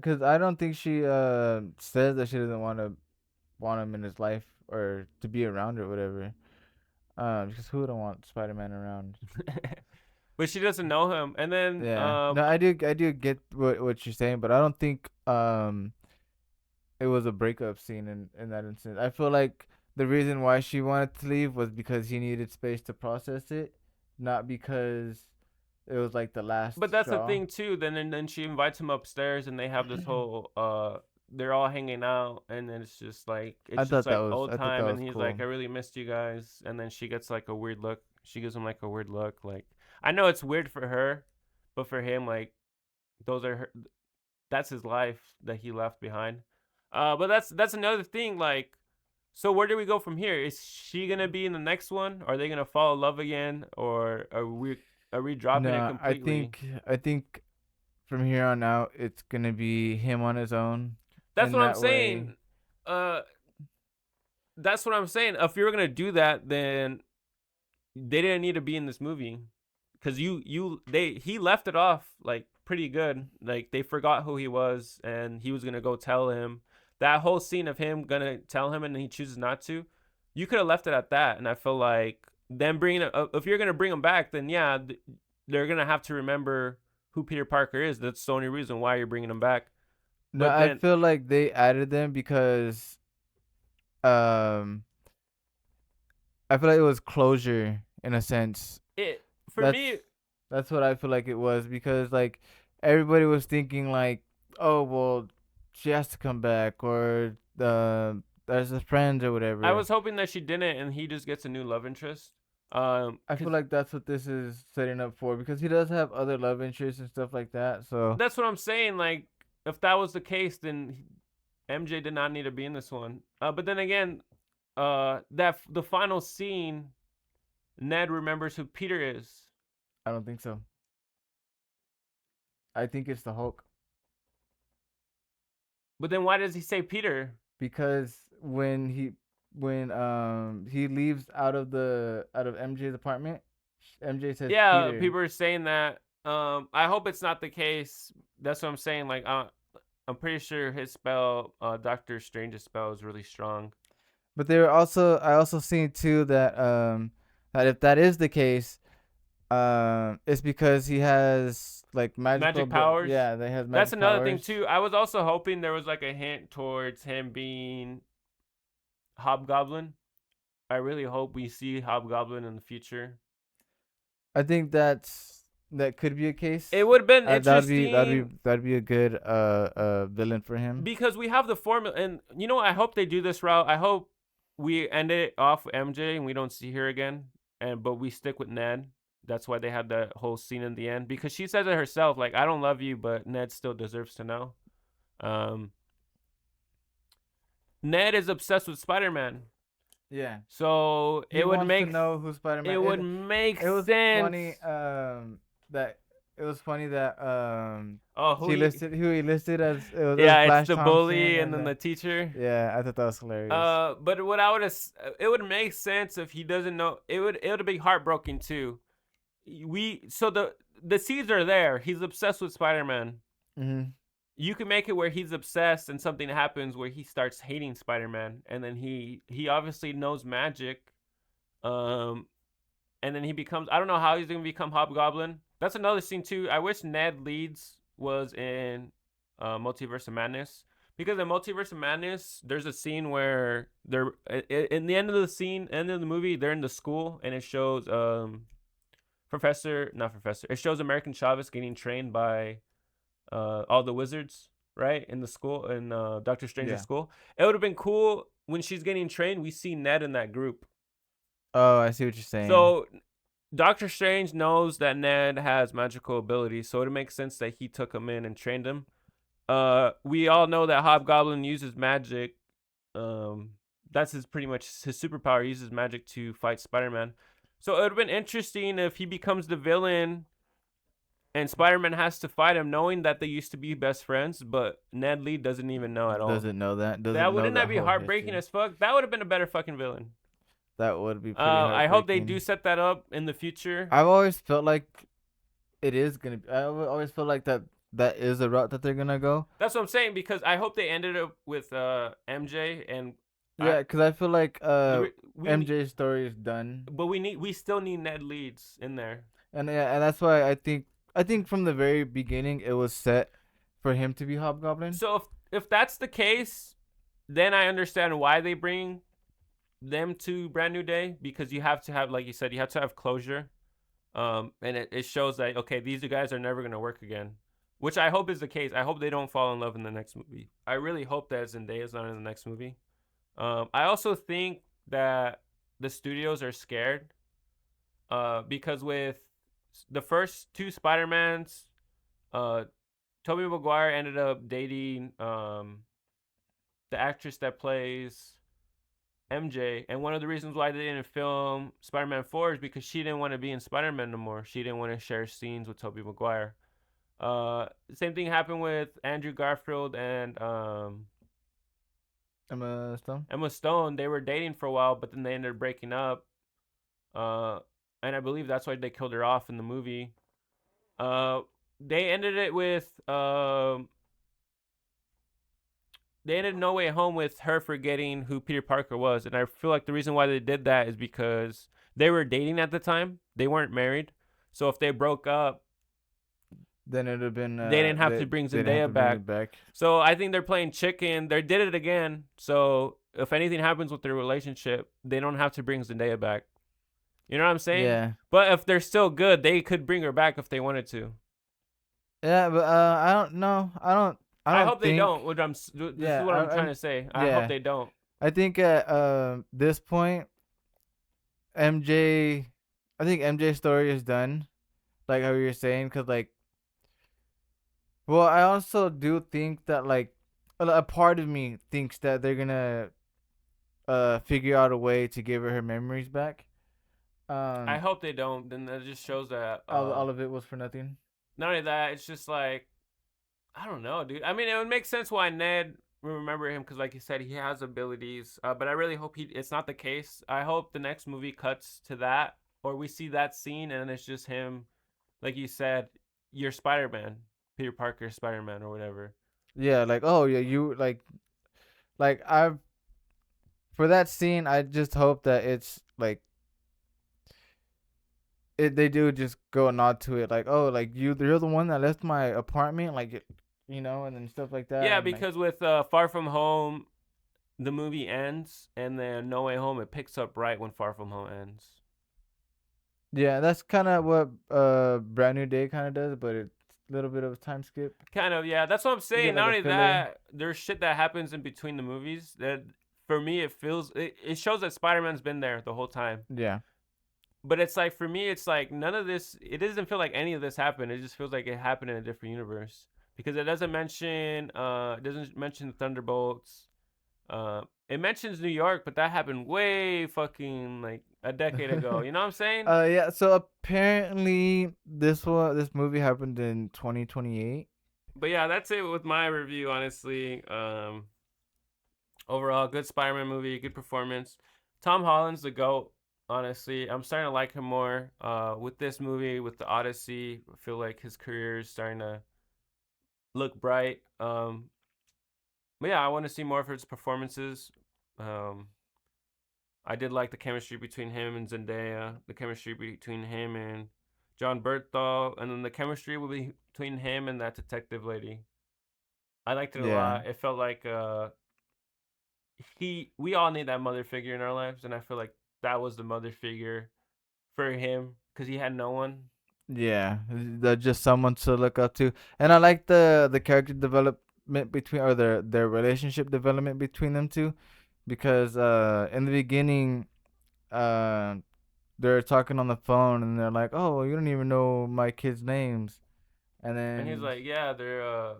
Cause I don't think she says that she doesn't want him in his life or to be around or whatever. Because who don't want Spider Man around? But she doesn't know him. And then Yeah. No, I do get what you're saying, but I don't think it was a breakup scene in that instance. I feel like the reason why she wanted to leave was because he needed space to process it, not because it was like the last but that's the straw. thing too. Then and then she invites him upstairs, and they have this whole they're all hanging out, and then it's just like old I thought that time, and was he's cool. like, "I really missed you guys," and then she gets like a weird look. She gives him like a weird look. Like, I know it's weird for her, but for him, like, those are that's his life that he left behind. But that's another thing. Like, so where do we go from here? Is she gonna be in the next one? Are they gonna fall in love again, or are we dropping it No, completely? I think from here on out it's gonna be him on his own. That's In what I'm that way, saying. Uh, that's what I'm saying. If you're gonna do that, then they didn't need to be in this movie, because he left it off like pretty good. Like, they forgot who he was, and he was gonna go tell him. That whole scene of him gonna tell him, and he chooses not to. You could have left it at that, and I feel like then bringing if you're gonna bring him back, then yeah, they're gonna have to remember who Peter Parker is. That's the only reason why you're bringing him back. no, But I then feel like they added them because um I feel like it was closure in a sense. it for That's me, that's what I feel like it was because like everybody was thinking like, oh well, she has to come back or there's a friend or I whatever. was hoping that she didn't, and he just gets a new love interest. I feel Cause like that's what this is setting up for because he does have other love interests and stuff like that. So that's what I'm saying. Like, if that was the case, then MJ did not need to be in this one. But then again, that the final scene, Ned remembers who Peter is. I don't think so. I think it's the Hulk But then why does he say Peter? because when he leaves out of MJ's apartment, MJ says Yeah, Peter. people are saying that. I hope it's not the case. That's what I'm saying. Like, I'm pretty sure his spell, Doctor Strange's spell, is really strong. But there also I also seen too that if that is the case, it's because he has like magical Magic powers. yeah, they has That's magic another thing powers. too. I was also hoping there was like a hint towards him being Hobgoblin. I really hope we see Hobgoblin in the future. I think that could be a case. It would have been That'd be interesting a good villain for him. because we have the formula, and you know, I hope they do this route. I hope we end it off with MJ and we don't see her again, and but we stick with Ned. That's why they had that whole scene in the end because she says it herself, like I don't love you, but Ned still deserves to know. Um, Ned is obsessed with Spider-Man, Yeah, so he wants to know who Spider it Man would is. make It was sense. funny that Oh, who he listed as it was yeah, it's Flash the Thompson bully and and then then the teacher. yeah, I thought that was hilarious. But what I would have, it would make sense if he doesn't know. It would be heartbroken too. So the seeds are there. He's obsessed with Spider-Man. Mm-hmm. You can make it where he's obsessed and something happens where he starts hating Spider-Man, and then he obviously knows magic. Um, and then he becomes, I don't know how he's gonna become Hobgoblin. That's another scene too. I wish Ned Leeds was in Multiverse of Madness because in Multiverse of Madness, there's a scene where they're in the end of the movie, they're in the school and it shows not professor. It shows American Chavez getting trained by all the wizards, right, in the school in Doctor Strange's Yeah. school. It would have been cool when she's getting trained. We see Ned in that group. Oh, I see what you're saying. So Doctor Strange knows that Ned has magical abilities, so it makes sense that he took him in and trained him. We all know that Hobgoblin uses magic. That's pretty much his superpower. He uses magic to fight Spider-Man. So it would have been interesting if he becomes the villain and Spider-Man has to fight him, knowing that they used to be best friends, but Ned Lee doesn't even know at all. Doesn't know that. That Doesn't know wouldn't that that be whole heartbreaking history. as fuck? That would have been a better fucking villain. That would be pretty I hope they heartbreaking. do set that up in the future. I've always felt like it is gonna. I always feel like that is the route that they're gonna go. That's what I'm saying because I hope they ended up with MJ and Yeah, because I feel like we MJ's story is done, but we still need Ned Leeds in there. and yeah, and that's why I think from the very beginning it was set for him to be Hobgoblin. So if that's the case, then I understand why they bring them to Brand New Day because you have to have, like you said, you have to have closure. And it shows that okay, these guys are never gonna work again, which I hope is the case. I hope they don't fall in love in the next movie. I really hope that Zendaya is not in the next movie. I also think that the studios are scared, because with the first two Spider-Mans, uh, Tobey Maguire ended up dating the actress that plays MJ, and one of the reasons why they didn't film Spider-Man 4 is because she didn't want to be in Spider-Man no more. She didn't want to share scenes with Tobey Maguire. Same thing happened with Andrew Garfield and Emma Stone. Emma Stone. They were dating for a while, but then they ended up breaking up. And I believe that's why they killed her off in the movie. They ended it with they ended No Way Home with her forgetting who Peter Parker was, and I feel like the reason why they did that is because they were dating at the time. They weren't married, so if they broke up, Then it'd have been. they didn't have to bring Zendaya back. So I think they're playing chicken. They did it again. So if anything happens with their relationship, they don't have to bring Zendaya back. You know what I'm saying? Yeah. But if they're still good, they could bring her back if they wanted to. Yeah, but I don't know. I hope they don't. This is what I'm trying to say. I yeah. hope they don't. I think at this point, MJ, I think MJ's story is done. Like how you were saying, cause like, well, I also do think that like a part of me thinks that they're gonna figure out a way to give her memories back. I hope they don't. Then that just shows that all of it was for nothing. Not only that, it's just like I don't know, dude. I mean, it would make sense why Ned remember him because, like you said, he has abilities. But I really hope it's not the case. I hope the next movie cuts to that, or we see that scene and it's just him, like you said, you're Spider-Man, Peter Parker, Spider-Man, or whatever. Yeah, like oh yeah, you like I've for that scene. I just hope that it's like they do just go a nod to it, like oh, like you're the one that left my apartment, like and then stuff like that. Yeah, and because with Far From Home, the movie ends, and then No Way Home it picks up right when Far From Home ends. Yeah, that's kind of what Brand New Day kind of does, but it's a little bit of a time skip. Kind of, yeah. That's what I'm You saying. get like Not a only filler. that, there's shit that happens in between the movies that, for me, it shows that Spider-Man's been there the whole time. Yeah. But it's like, for me, it's like none of this. It doesn't feel like any of this happened. It just feels like it happened in a different universe because it doesn't mention Thunderbolts. It mentions New York, but that happened way fucking like a decade ago. You know what I'm saying? Yeah. So apparently, this movie happened in 2028. But yeah, that's it with my review. Honestly, overall, good Spider-Man movie, good performance. Tom Holland's the goat. Honestly, I'm starting to like him more. With this movie, with the Odyssey, I feel like his career is starting to look bright. But yeah, I want to see more of his performances. Um, I did like the chemistry between him and Zendaya, the chemistry between him and John Berthal, and then the chemistry between him and that detective lady. I liked it a Yeah. lot. It felt like we all need that mother figure in our lives, and I feel like that was the mother figure for him because he had no one. Yeah, just someone to look up to, and I like the character development between, or their relationship development between them two, because in the beginning, uh they're talking on the phone and they're like, "Oh, you don't even know my kids' names," and And he's then like, yeah, they're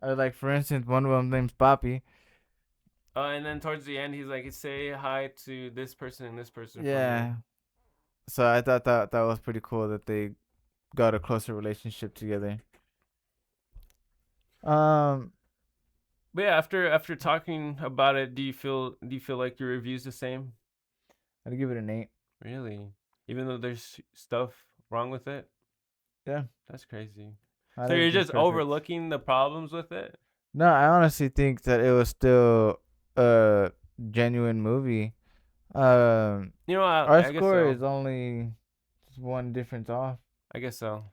like for instance, one of them name's Poppy. and then towards the end, he's like, say hi to this person and this person for me. Yeah, so I thought that was pretty cool that they got a closer relationship together. Um, But yeah, after talking about it, do you feel like your review's the same? I'd give it an 8. Really? Even though there's stuff wrong with it? Yeah, That's crazy. not So you're everything's just perfect. overlooking the problems with it? No, I honestly think that it was still a genuine movie. Um, You know, our I guess score so. is only just one difference off. I guess so.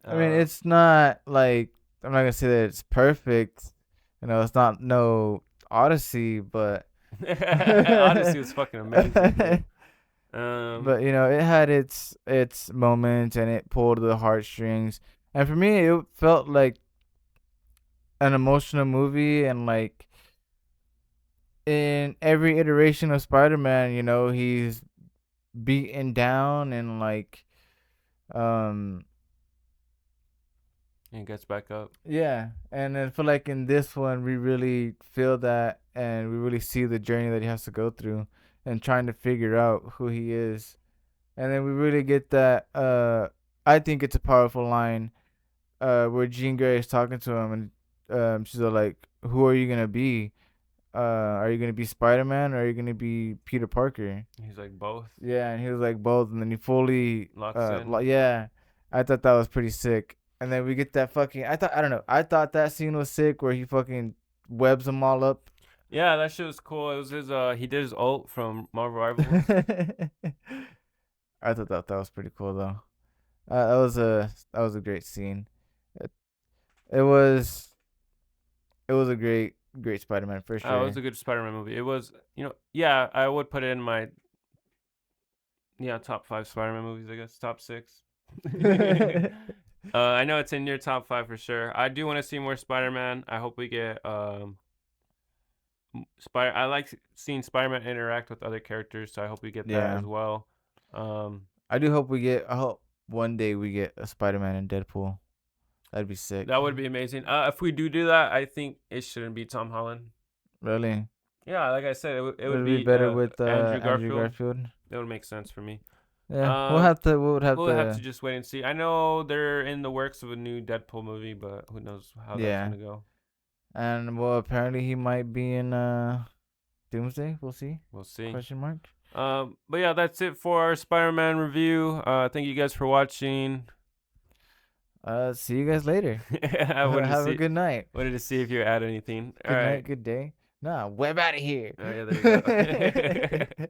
I mean, Uh, it's not like, I'm not gonna say that it's perfect. You know, it's not no Odyssey, but Odyssey was fucking amazing, dude. but you know, it had its moments and it pulled the heartstrings. And for me, it felt like an emotional movie, and like in every iteration of Spider-Man, you know, he's beaten down and like um he gets back up. yeah, and I feel like in this one we really feel that, and we really see the journey that he has to go through and trying to figure out who he is. And then we really get that I think it's a powerful line where Jean Grey is talking to him, and she's all like, "Who are you going to be? Are you going to be Spider-Man, or are you going to be Peter Parker?" He's like both. Yeah, and he was like both, and then he fully, Locks in. yeah, I thought that was pretty sick. And then we get that fucking, I don't know, I thought that scene was sick where he fucking webs them all up. Yeah, that shit was cool. It was his he did his ult from Marvel Rivals. I thought that was pretty cool though. That was a great scene. It, it was it was a great Spider-Man for It was sure. a good Spider-Man movie. It was, yeah, I would put it in my top 5 Spider-Man movies, I guess. Top 6. I know it's in your top 5 for sure. I do want to see more Spider-Man. I hope we get Spider I like seeing Spider-Man interact with other characters, so I hope we get that Yeah, as well. Um I hope one day we get a Spider-Man and Deadpool. That'd be sick. that would be amazing. If we do that, I think it shouldn't be Tom Holland. Really? Yeah, like I said, it Would would it be be better with Andrew Andrew Garfield. Garfield? That would make sense for me. Yeah, Um, we would have we'll have to to. just wait and see. I know they're in the works of a new Deadpool movie, but who knows how that's Yeah, gonna go. and well, apparently he might be in Doomsday. We'll see. We'll see. Question mark. But yeah, that's it for our Spider-Man review. Thank you guys for watching. See you guys later. I wanted to Have a see good night. wanted to see if you add anything. All Good right. night. Good day. Nah, web out of here. Oh yeah, there you go.